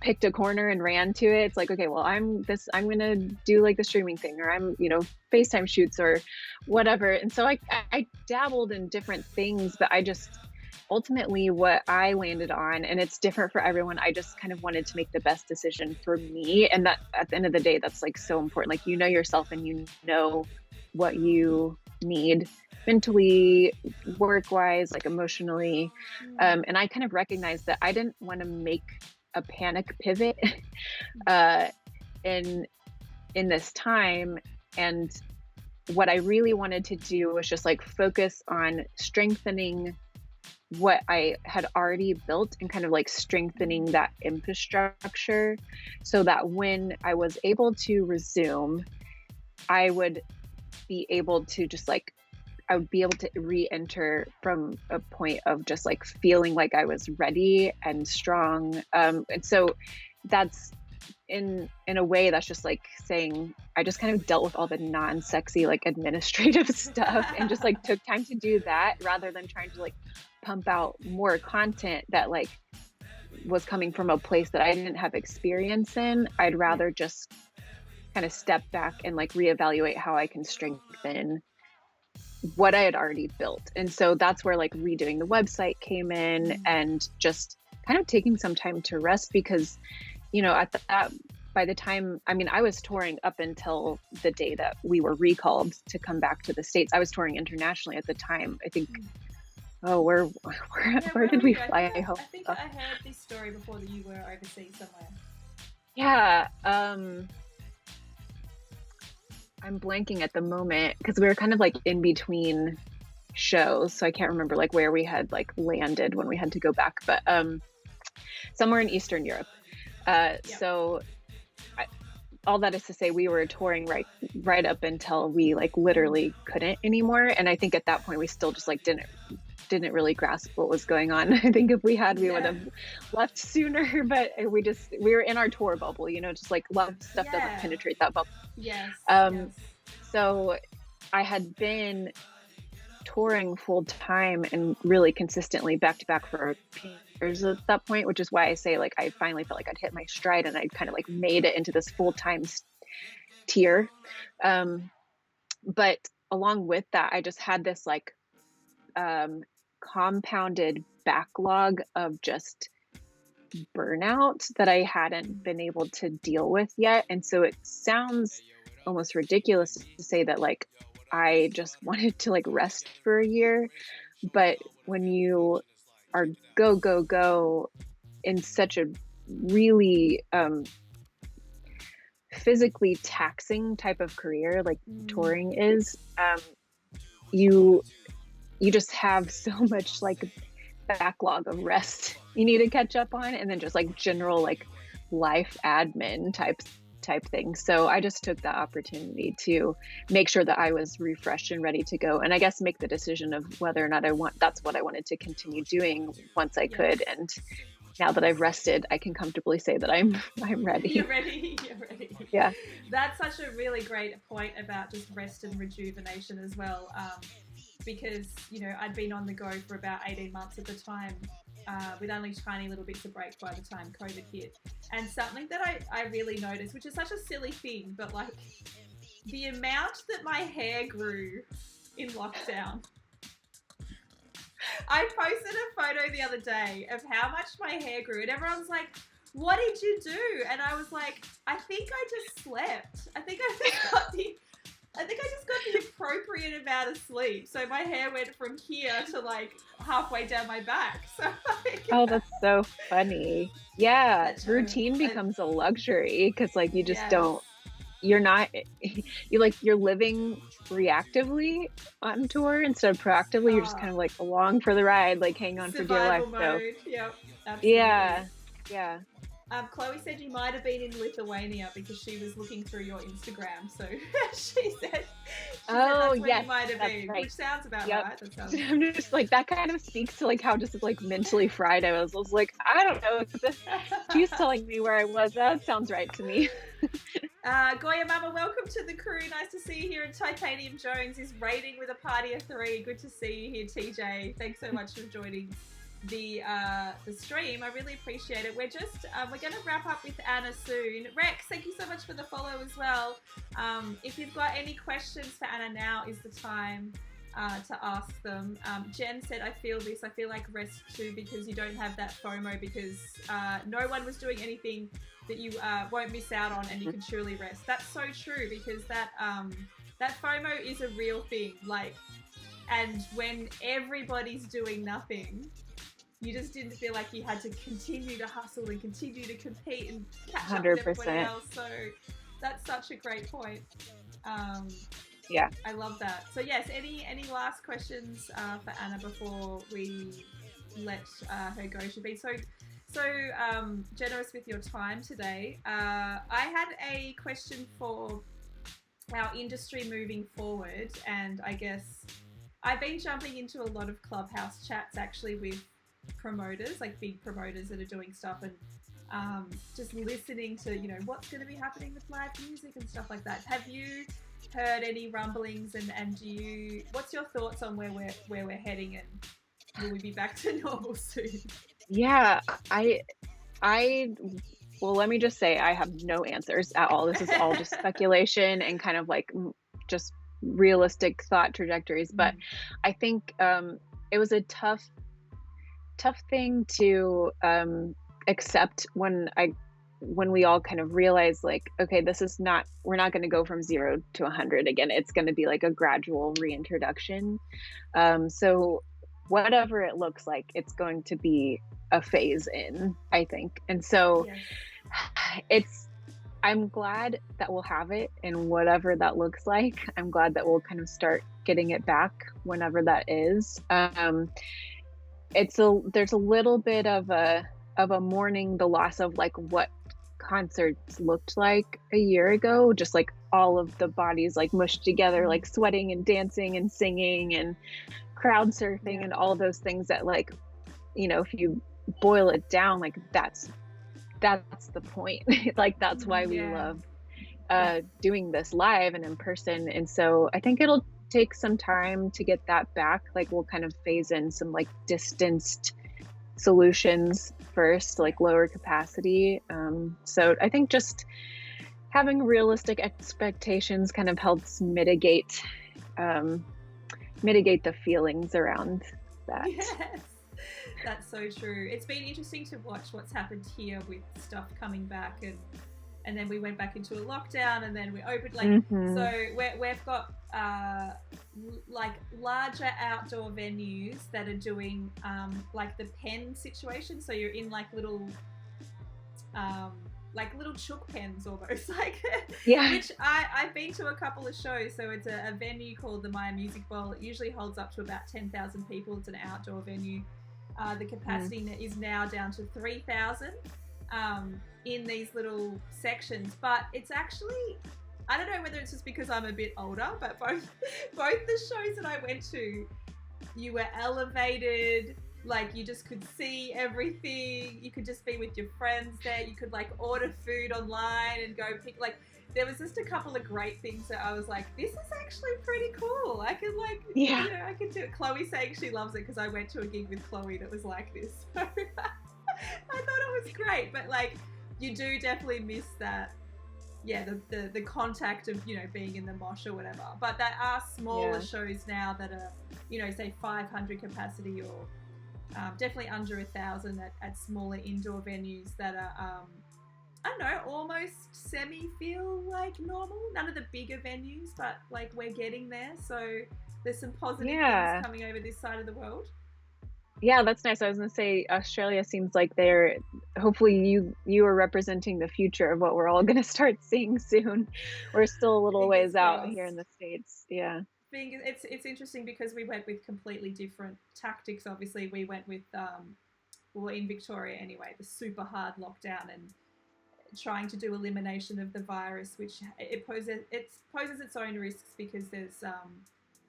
picked a corner and ran to it. It's like, okay, well, I'm going to do like the streaming thing, or I'm, you know, FaceTime shoots or whatever. And so I dabbled in different things, but I just ultimately what I landed on, and it's different for everyone, I just kind of wanted to make the best decision for me. And that, at the end of the day, that's like so important. Like, you know yourself, and you know what you need mentally, work-wise, like emotionally. And I kind of recognized that I didn't want to make a panic pivot in this time. And what I really wanted to do was just like focus on strengthening what I had already built and kind of like strengthening that infrastructure so that when I was able to resume, I would be able to just like I would be able to re-enter from a point of just like feeling like I was ready and strong. And so that's in a way that's just like saying I just kind of dealt with all the non-sexy like administrative stuff and just like took time to do that rather than trying to like pump out more content that like was coming from a place that I didn't have experience in. I'd rather just kind of step back and like reevaluate how I can strengthen what I had already built. And so that's where like redoing the website came in and just kind of taking some time to rest because, you know, at that, by the time, I mean, I was touring up until the day that we were recalled to come back to the States. I was touring internationally at the time. I think, where did we fly? I think I heard this story before that you were overseas somewhere. Yeah. I'm blanking at the moment because we were kind of like in between shows. So I can't remember like where we had like landed when we had to go back, but somewhere in Eastern Europe. So all that is to say, we were touring right up until we like literally couldn't anymore. And I think at that point we still just like didn't really grasp what was going on. I think if we had, we would have left sooner, but we were in our tour bubble, you know, just like a lot of stuff doesn't penetrate that bubble. So I had been touring full time and really consistently back to back for years at that point, which is why I say like I finally felt like I'd hit my stride and I'd kind of like made it into this full-time tier. But along with that, I just had this like compounded backlog of just burnout that I hadn't been able to deal with yet. And so it sounds almost ridiculous to say that like I just wanted to like rest for a year, but when you are go in such a really physically taxing type of career like touring is, you just have so much like backlog of rest you need to catch up on, and then just like general like life admin type thing. So I just took the opportunity to make sure that I was refreshed and ready to go, and I guess make the decision of whether or not that's what I wanted to continue doing once I could. And now that I've rested, I can comfortably say that I'm ready. You're ready. Yeah. That's such a really great point about just rest and rejuvenation as well. Because, you know, I'd been on the go for about 18 months at the time, with only tiny little bits of break by the time COVID hit. And something that I really noticed, which is such a silly thing, but like the amount that my hair grew in lockdown. I posted a photo the other day of how much my hair grew, and everyone's like, what did you do? And I was like, I think I just slept. I think I just got the appropriate amount of sleep. So my hair went from here to like halfway down my back. So like, oh, that's so funny. Yeah, routine becomes a luxury because like you just you're living reactively on tour instead of proactively. You're just kind of like along for the ride, like hang on for dear life. Mode. So yep, absolutely. Yeah. Chloe said you might have been in Lithuania because she was looking through your Instagram. So she said that's where you might have been, right. Which sounds about right. That sounds I'm just like, that kind of speaks to like how just like mentally fried I was. I was like, I don't know. She's telling me where I was. That sounds right to me. Goya Mama, welcome to the crew. Nice to see you here. And Titanium Jones is raiding with a party of 3. Good to see you here, TJ. Thanks so much for joining the stream. I really appreciate it. We're going to wrap up with Anna soon. Rex, thank you so much for the follow as well. If you've got any questions for Anna, now is the time to ask them. Jen said, I feel this. I feel like rest too because you don't have that FOMO because no one was doing anything that you won't miss out on, and you can truly rest. That's so true because that FOMO is a real thing. Like, and when everybody's doing nothing, you just didn't feel like you had to continue to hustle and continue to compete and catch up with everybody else. So that's such a great point. Yeah, I love that. So yes, any last questions for Anna before we let her go. She's been so generous with your time today. I had a question for our industry moving forward, and I guess I've been jumping into a lot of Clubhouse chats actually with promoters, like big promoters that are doing stuff, and just listening to, you know, what's going to be happening with live music and stuff like that. Have you heard any rumblings, and what's your thoughts on where we're heading, and will we be back to normal soon? Yeah, I well, let me just say I have no answers at all. This is all just speculation and kind of like just realistic thought trajectories. But I think it was a tough thing to accept when we all kind of realized, like, okay, we're not going to go from 0 to 100 again. It's going to be like a gradual reintroduction. So whatever it looks like, it's going to be a phase in, I think. And so I'm glad that we'll have it, and whatever that looks like, I'm glad that we'll kind of start getting it back whenever that is. There's a little bit of a mourning the loss of like what concerts looked like a year ago, just like all of the bodies like mushed together, like sweating and dancing and singing and crowd surfing and all those things that, like, you know, if you boil it down, like that's the point. Like that's why we love doing this live and in person. And so I think it'll take some time to get that back. Like we'll kind of phase in some like distanced solutions first, like lower capacity. So I think just having realistic expectations kind of helps mitigate the feelings around that. Yes, that's so true. It's been interesting to watch what's happened here with stuff coming back, and then we went back into a lockdown, and then we opened, like, so we've got like larger outdoor venues that are doing like the pen situation. So you're in like little chook pens almost, like, which I've been to a couple of shows. So it's a venue called the Maya Music Bowl. It usually holds up to about 10,000 people. It's an outdoor venue. The capacity is now down to 3,000 in these little sections. But it's actually, I don't know whether it's just because I'm a bit older, but both the shows that I went to, you were elevated. Like you just could see everything. You could just be with your friends there. You could like order food online and go pick, like, there was just a couple of great things that I was like, this is actually pretty cool. I could like, you know, I could do it. Chloe's saying she loves it because I went to a gig with Chloe that was like this. So I thought it was great, but like you do definitely miss that. Yeah, the contact of, you know, being in the mosh or whatever. But there are smaller shows now that are, you know, say 500 capacity or definitely under 1,000 at smaller indoor venues that are, I don't know, almost feel like normal. None of the bigger venues, but like we're getting there. So there's some positive things coming over this side of the world. Yeah, that's nice. I was going to say Australia seems like they're, hopefully you are representing the future of what we're all going to start seeing soon. We're still a little ways out here in the States. Yeah. It's interesting because we went with completely different tactics. Obviously, we went with, well, in Victoria anyway, the super hard lockdown and trying to do elimination of the virus, which it poses its own risks because there's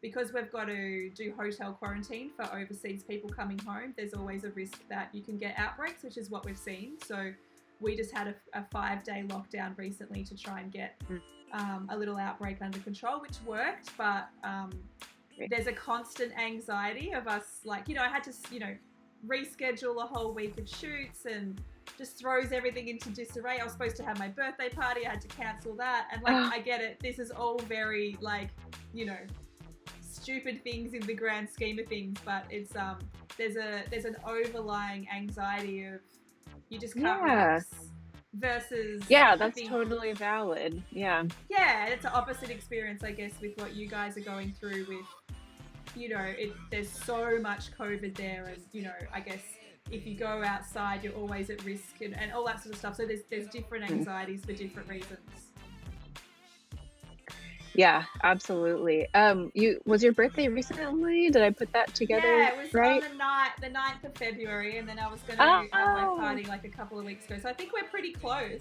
because we've got to do hotel quarantine for overseas people coming home. There's always a risk that you can get outbreaks, which is what we've seen. So we just had a 5-day lockdown recently to try and get a little outbreak under control, which worked, but there's a constant anxiety of us, like, you know, I had to, you know, reschedule a whole week of shoots and just throws everything into disarray. I was supposed to have my birthday party, I had to cancel that, and like I get it, this is all very, like, you know, stupid things in the grand scheme of things, but it's there's an overlying anxiety of you just can't relax. Versus that's totally valid. Yeah, it's an opposite experience, I guess, with what you guys are going through with, you know, there's so much COVID there, and, you know, I guess if you go outside you're always at risk and all that sort of stuff, so there's different anxieties for different reasons. Yeah, absolutely. Was your birthday recently? Did I put that together Yeah, it was on right? the 9th of February, and then I was going to have my Oh, party like a couple of weeks ago. So I think we're pretty close.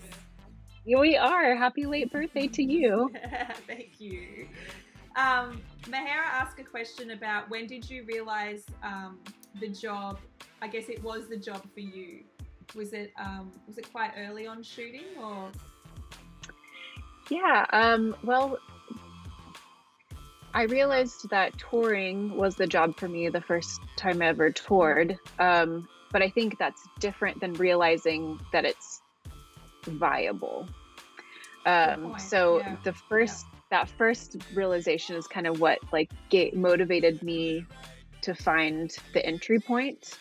here we are. Happy late birthday to you. Thank you. Mahara asked a question about when did you realize the job? I guess it was the job for you. Was it quite early on shooting or? Yeah, well, I realized that touring was the job for me the first time I ever toured. But I think that's different than realizing that it's viable. Good point. So Yeah. the Yeah. first that first realization is kind of what like motivated me to find the entry point.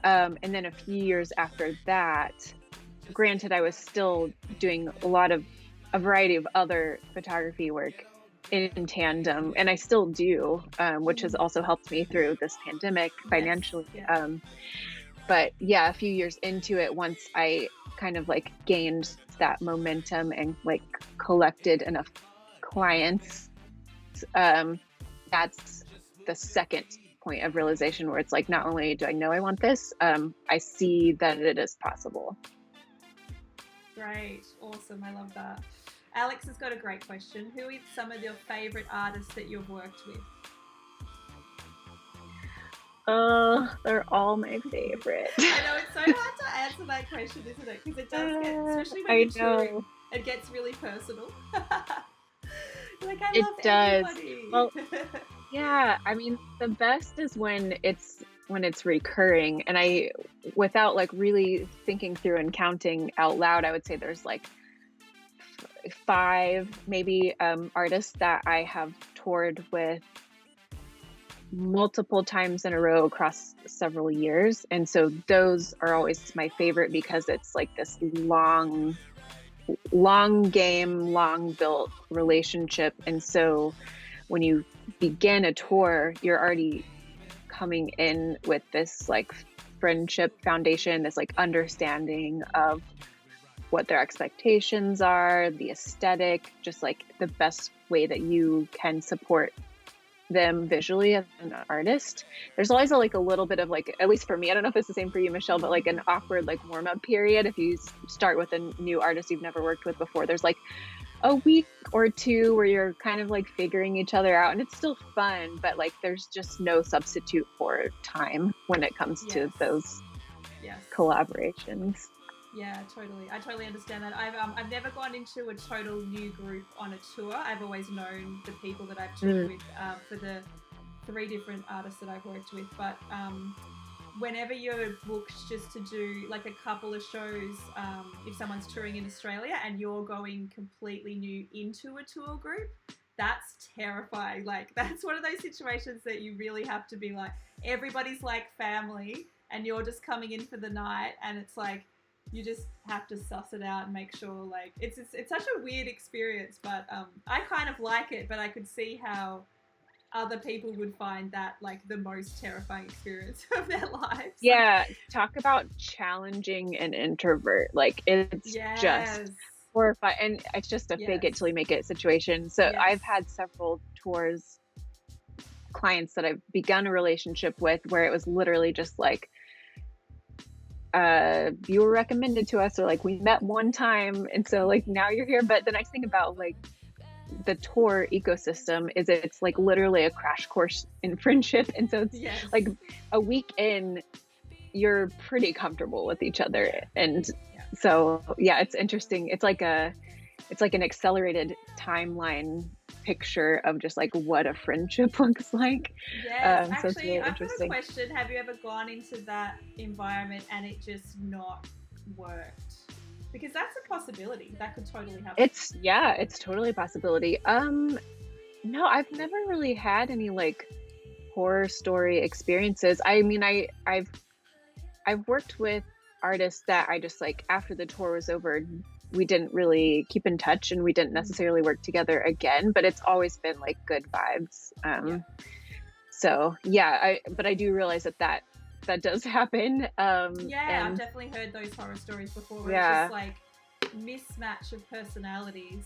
And then a few years after that, granted, I was still doing a variety of other photography work in tandem, and I still do, which has also helped me through this pandemic Yes. financially. Yeah. But yeah, a few years into it, once I kind of like gained that momentum and like collected enough clients, um, that's the second point of realization where it's like, not only do I know I want this, I see that it is possible. Great. Awesome. I love that. Alex has got a great question. Who are some of your favorite artists that you've worked with? They're all my favorite. I know it's so hard to answer that question, isn't it? Because it does get, especially when I you're touring, know. it gets really personal. Like, I It love does. everybody. Well, yeah, I mean, the best is when it's recurring, and I, without like really thinking through and counting out loud, I would say there's like five maybe artists that I have toured with multiple times in a row across several years, and so those are always my favorite because it's like this long game, long built relationship. And so when you begin a tour, you're already coming in with this like friendship foundation, this like understanding of what their expectations are, the aesthetic, just like the best way that you can support them visually as an artist. There's always like a little bit of like, at least for me, I don't know if it's the same for you, Michelle, but like an awkward like warm up period. If you start with a new artist you've never worked with before, there's like a week or two where you're kind of like figuring each other out, and it's still fun, but like there's just no substitute for time when it comes to those collaborations. Yeah, totally. I totally understand that. I've never gone into a total new group on a tour. I've always known the people that I've toured with for the 3 different artists that I've worked with. But whenever you're booked just to do like a couple of shows, if someone's touring in Australia and you're going completely new into a tour group, that's terrifying. Like, that's one of those situations that you really have to be like, everybody's like family and you're just coming in for the night, and it's like, you just have to suss it out and make sure, like, it's such a weird experience, but I kind of like it, but I could see how other people would find that like the most terrifying experience of their lives. Yeah, talk about challenging an introvert. Like, it's just horrifying, and it's just a fake it till you make it situation. So I've had several tours, clients that I've begun a relationship with where it was literally just like, you were recommended to us, or like we met one time, and so like now you're here. But the nice thing about like the tour ecosystem is it's like literally a crash course in friendship, and so it's like a week in, you're pretty comfortable with each other. And so yeah, it's interesting. It's like an accelerated timeline picture of just like what a friendship looks like. Yes, so it's actually, really I've got a interesting. question. Have you ever gone into that environment and it just not worked? Because that's a possibility. That could totally happen. It's totally a possibility. No, I've never really had any like horror story experiences. I mean, I've worked with artists that I just like, after the tour was over, we didn't really keep in touch and we didn't necessarily work together again, but it's always been like good vibes. So yeah, but I do realize that does happen. I've definitely heard those horror stories before where it's just like mismatch of personalities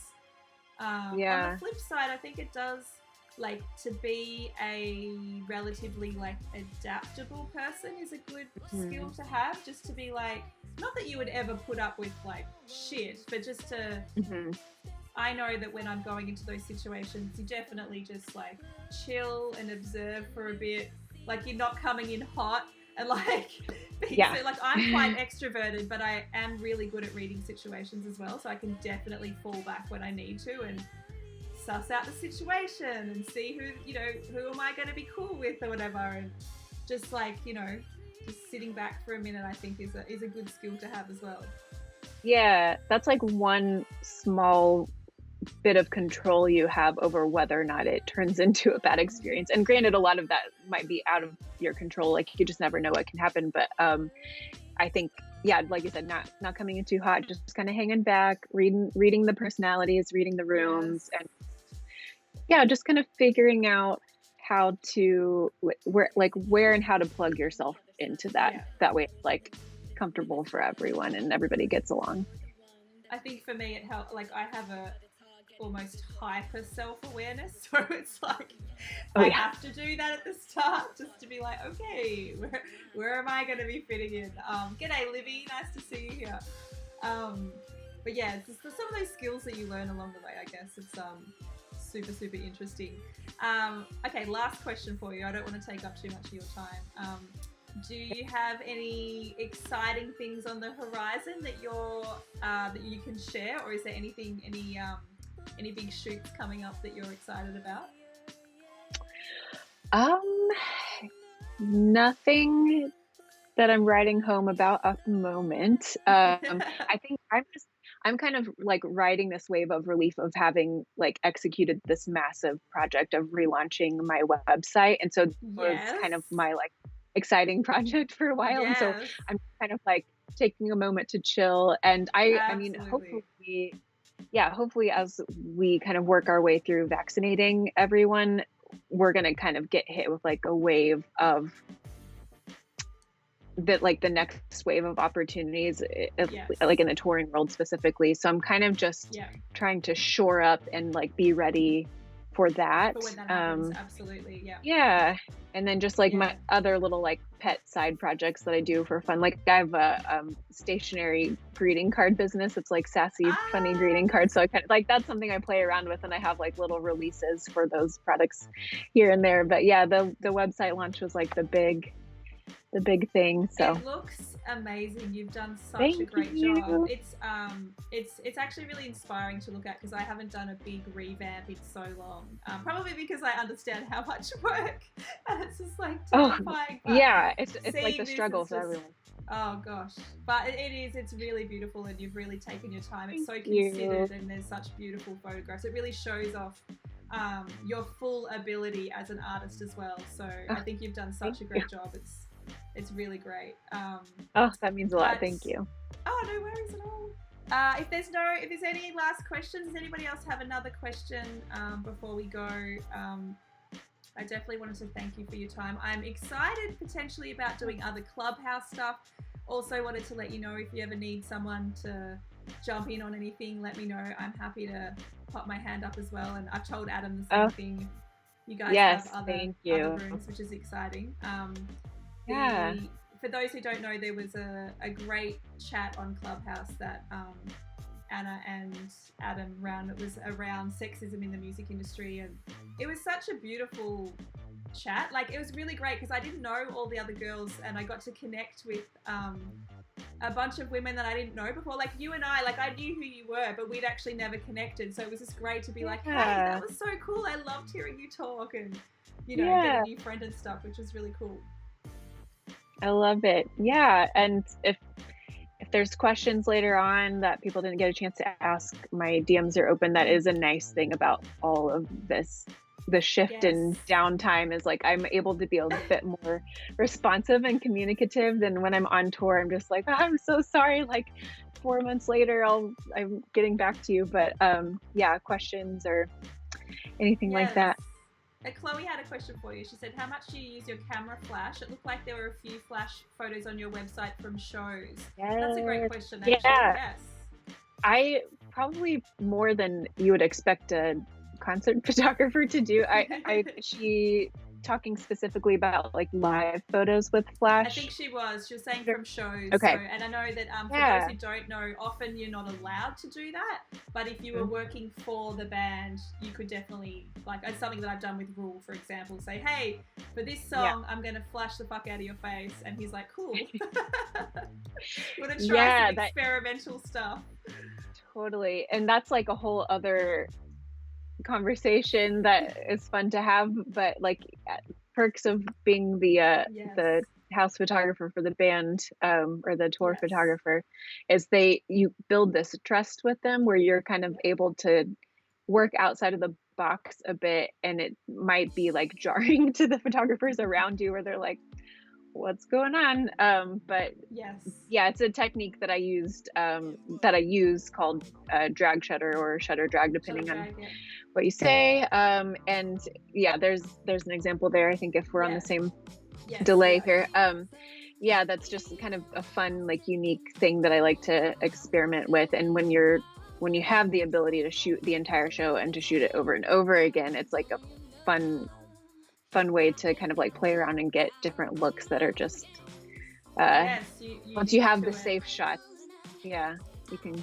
On the Yeah. flip side, I think it does, like, to be a relatively like adaptable person is a good skill to have, just to be like, not that you would ever put up with like shit, but just to, Mm-hmm. I know that when I'm going into those situations, you definitely just like chill and observe for a bit. Like, you're not coming in hot and like being Yeah. so, like, I'm quite extroverted, but I am really good at reading situations as well. So I can definitely fall back when I need to and suss out the situation and see who, you know, who am I going to be cool with or whatever. And just like, you know, just sitting back for a minute, I think is a good skill to have as well. Yeah, that's like one small bit of control you have over whether or not it turns into a bad experience. And granted, a lot of that might be out of your control. Like, you just never know what can happen. But I think, yeah, like you said, not coming in too hot, just kind of hanging back, reading the personalities, reading the rooms, Yes. and yeah, just kind of figuring out how to where and how to plug yourself into that. Yeah. That way it's like comfortable for everyone and everybody gets along. I think for me it helped, like, I have a almost hyper self-awareness, so it's like I have to do that at the start, just to be like, okay, where am I going to be fitting in? G'day Livy, nice to see you here. But yeah, it's just some of those skills that you learn along the way, I guess. It's super interesting. Okay, last question for you. I don't want to take up too much of your time. Do you have any exciting things on the horizon that that you can share, or is there any big shoots coming up that you're excited about? Nothing that I'm writing home about at the moment. I think I'm kind of like riding this wave of relief of having like executed this massive project of relaunching my website. And so it was kind of my like exciting project for a while. And so I'm kind of like taking a moment to chill. And I mean, hopefully as we kind of work our way through vaccinating everyone, we're going to kind of get hit with like a wave of that, like the next wave of opportunities, like in the touring world specifically. So I'm kind of just trying to shore up and like be ready for that. For when that happens, absolutely, yeah. And then just like my other little like pet side projects that I do for fun. Like I have a stationary greeting card business. It's like sassy, funny greeting cards. So I kind of like, that's something I play around with, and I have like little releases for those products here and there. But yeah, the website launch was like the big thing. So it looks amazing. You've done such a great job. It's actually really inspiring to look at, because I haven't done a big revamp in so long. Probably because I understand how much work, and it's just like terrifying. It's like the struggle for everyone. Oh gosh, but it's really beautiful, and you've really taken your time. It's so considered, and there's such beautiful photographs. It really shows off your full ability as an artist as well. So I think you've done such a great job. It's really great. That means a lot. Thank you. Oh, no worries at all. If there's any last questions, does anybody else have another question before we go? I definitely wanted to thank you for your time. I'm excited potentially about doing other Clubhouse stuff. Also wanted to let you know, if you ever need someone to jump in on anything, let me know. I'm happy to pop my hand up as well. And I've told Adam the same thing. You guys have other rooms, which is exciting. For those who don't know, there was a great chat on Clubhouse that Anna and Adam ran. It was around sexism in the music industry, and it was such a beautiful chat. Like, it was really great because I didn't know all the other girls, and I got to connect with a bunch of women that I didn't know before. Like you and I knew who you were, but we'd actually never connected. So it was just great to be like, hey, that was so cool. I loved hearing you talk, and get a new friend and stuff, which was really cool. I love it. Yeah. And if there's questions later on that people didn't get a chance to ask, my DMs are open. That is a nice thing about all of this. The shift in downtime is like, I'm able to be a bit more responsive and communicative than when I'm on tour. I'm just like, I'm so sorry. Like 4 months later, I'm getting back to you. But questions or anything like that. Chloe had a question for you. She said, how much do you use your camera flash? It looked like there were a few flash photos on your website from shows. That's a great question, actually. Yes. I probably more than you would expect a concert photographer to do. She talking specifically about like live photos with I think flash. she was. She was saying from shows. So, Okay. and I know that for those Yeah. who don't know, often you're not allowed to do that. But if you were Mhm. working for the band, you could definitely, like, it's something that I've done with Rule, for example, say, hey, for this Yeah. song, I'm going to flash the fuck out of your face. And he's like, cool. We're going to try Yeah, some that experimental stuff. totally. And that's like a whole other conversation that is fun to have, but like perks of being Yes. the house photographer for the band, or the tour Yes. photographer, is you build this trust with them where you're kind of able to work outside of the box a bit, and it might be like jarring to the photographers around you where they're like, what's going on? But Yes. yeah, it's a technique that I use called drag shutter or shutter drag, depending on what you say. And yeah, there's an example there. I think if we're on the same delay here. Yeah, that's just kind of a fun, like, unique thing that I like to experiment with. And when you have the ability to shoot the entire show and to shoot it over and over again, it's like a fun way to kind of like play around and get different looks that are just once you have the safe shots. Yeah, you can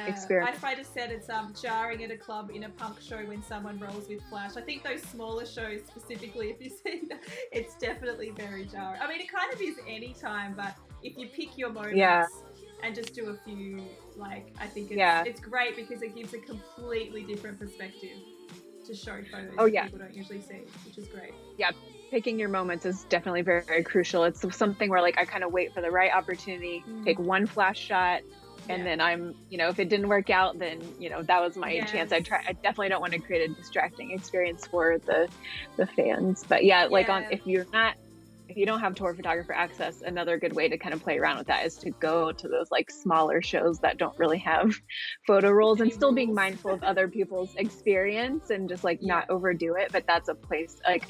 experiment. I just said it's jarring at a club in a punk show when someone rolls with flash. I think those smaller shows specifically, if you see that, it's definitely very jarring. I mean, it kind of is any time, but if you pick your moments and just do a few, like, I think it's great because it gives a completely different perspective to show photos that people don't usually see, which is great. Yeah, picking your moments is definitely very, very crucial. It's something where, like, I kind of wait for the right opportunity, take one flash shot, and then I'm, if it didn't work out, then, that was my chance. I definitely don't want to create a distracting experience for the fans. But if you don't have tour photographer access, another good way to kind of play around with that is to go to those like smaller shows that don't really have photo rolls and still being mindful of other people's experience and just like not overdo it. But that's a place, like,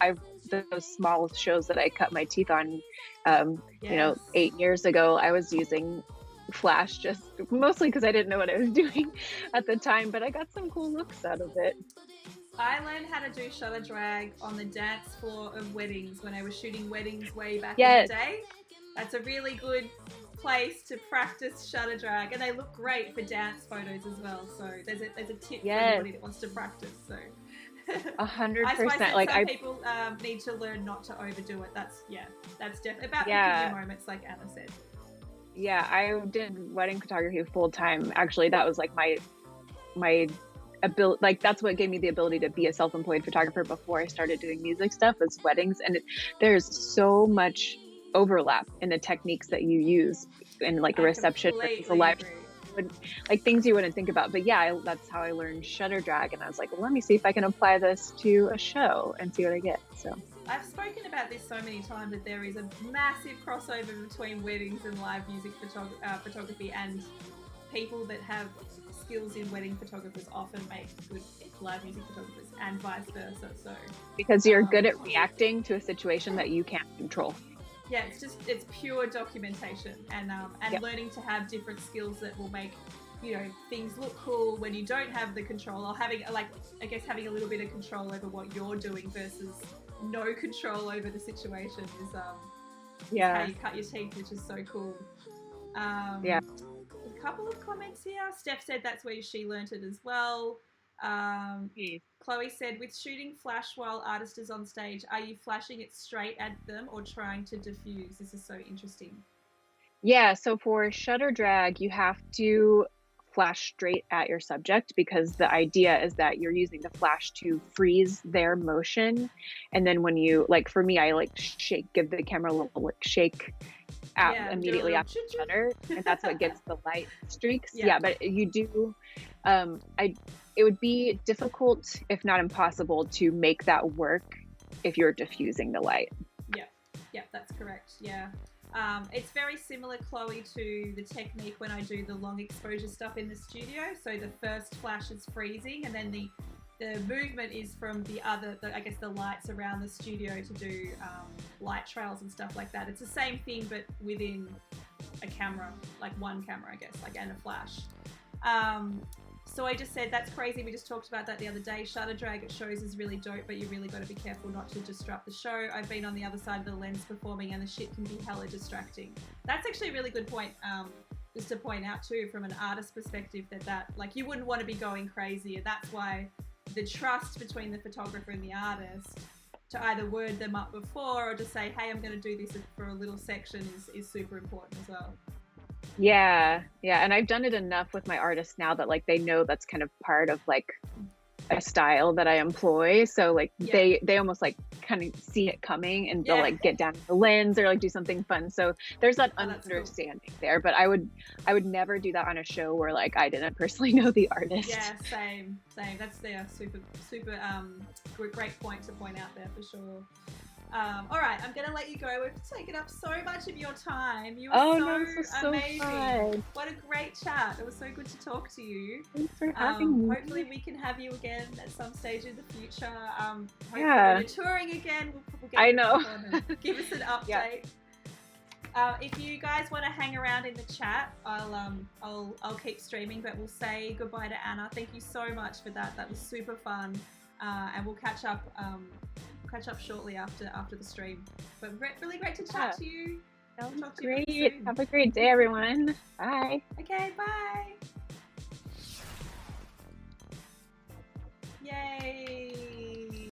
those small shows that I cut my teeth on, 8 years ago, I was using flash just mostly because I didn't know what I was doing at the time, but I got some cool looks out of it. I learned how to do shutter drag on the dance floor of weddings when I was shooting weddings way back in the day. That's a really good place to practice shutter drag, and they look great for dance photos as well. So there's a tip for anybody that wants to practice. So 100%. Like, some people need to learn not to overdo it. That's definitely about picking your moments, like Anna said. Yeah, I did wedding photography full time. Actually, that was like my ability, like, that's what gave me the ability to be a self-employed photographer before I started doing music stuff, was weddings. And there's so much overlap in the techniques that you use in like a reception versus a live, like things you wouldn't think about. But that's how I learned shutter drag, and I was like, well, let me see if I can apply this to a show and see what I get. So I've spoken about this so many times, that there is a massive crossover between weddings and live music photography, and people that have skills in wedding photographers often make good live music photographers, and vice versa. So because you're good at reacting to a situation that you can't control. Yeah, it's pure documentation, and learning to have different skills that will make things look cool when you don't have the control, or having a little bit of control over what you're doing versus no control over the situation is how you cut your teeth, which is so cool. A couple of comments here. Steph said that's where she learnt it as well. Chloe said, with shooting flash while artist is on stage, are you flashing it straight at them or trying to diffuse? This is so interesting. Yeah, so for shutter drag, you have to flash straight at your subject, because the idea is that you're using the flash to freeze their motion. And then when you, like, for me, I like give the camera a little like shake immediately after the shutter, and that's what gets the light streaks. But you do it would be difficult, if not impossible, to make that work if you're diffusing the light. Yeah, that's correct. It's very similar, Chloe, to the technique when I do the long exposure stuff in the studio. So the first flash is freezing, and then the movement is from the lights around the studio to do light trails and stuff like that. It's the same thing, but within a camera, like one camera, I guess, and a flash. Soy just said, that's crazy. We just talked about that the other day. Shutter drag at shows is really dope, but you really got to be careful not to disrupt the show. I've been on the other side of the lens performing and the shit can be hella distracting. That's actually a really good point. Just to point out too, from an artist perspective, that like you wouldn't want to be going crazy, and that's why the trust between the photographer and the artist to either word them up before or just say, hey, I'm going to do this for a little section is super important as well. Yeah, and I've done it enough with my artists now that like they know that's kind of part of like a style that I employ. So like they almost like kind of see it coming and they'll like get down the lens or like do something fun. So there's that understanding there. But I would never do that on a show where like I didn't personally know the artist. Yeah, same. That's the super great point to point out there for sure. All right, I'm going to let you go. We've taken up so much of your time. You were so amazing. Fun. What a great chat. It was so good to talk to you. Thanks for having me. Hopefully we can have you again at some stage in the future. Hopefully when you're touring again, we'll get I know. Give us an update. If you guys want to hang around in the chat, I'll keep streaming, but we'll say goodbye to Anna. Thank you so much for that. That was super fun. And we'll catch up shortly after the stream. But really great to chat to you. Sounds great. Have a great day, everyone. Bye. Okay, bye. Yay.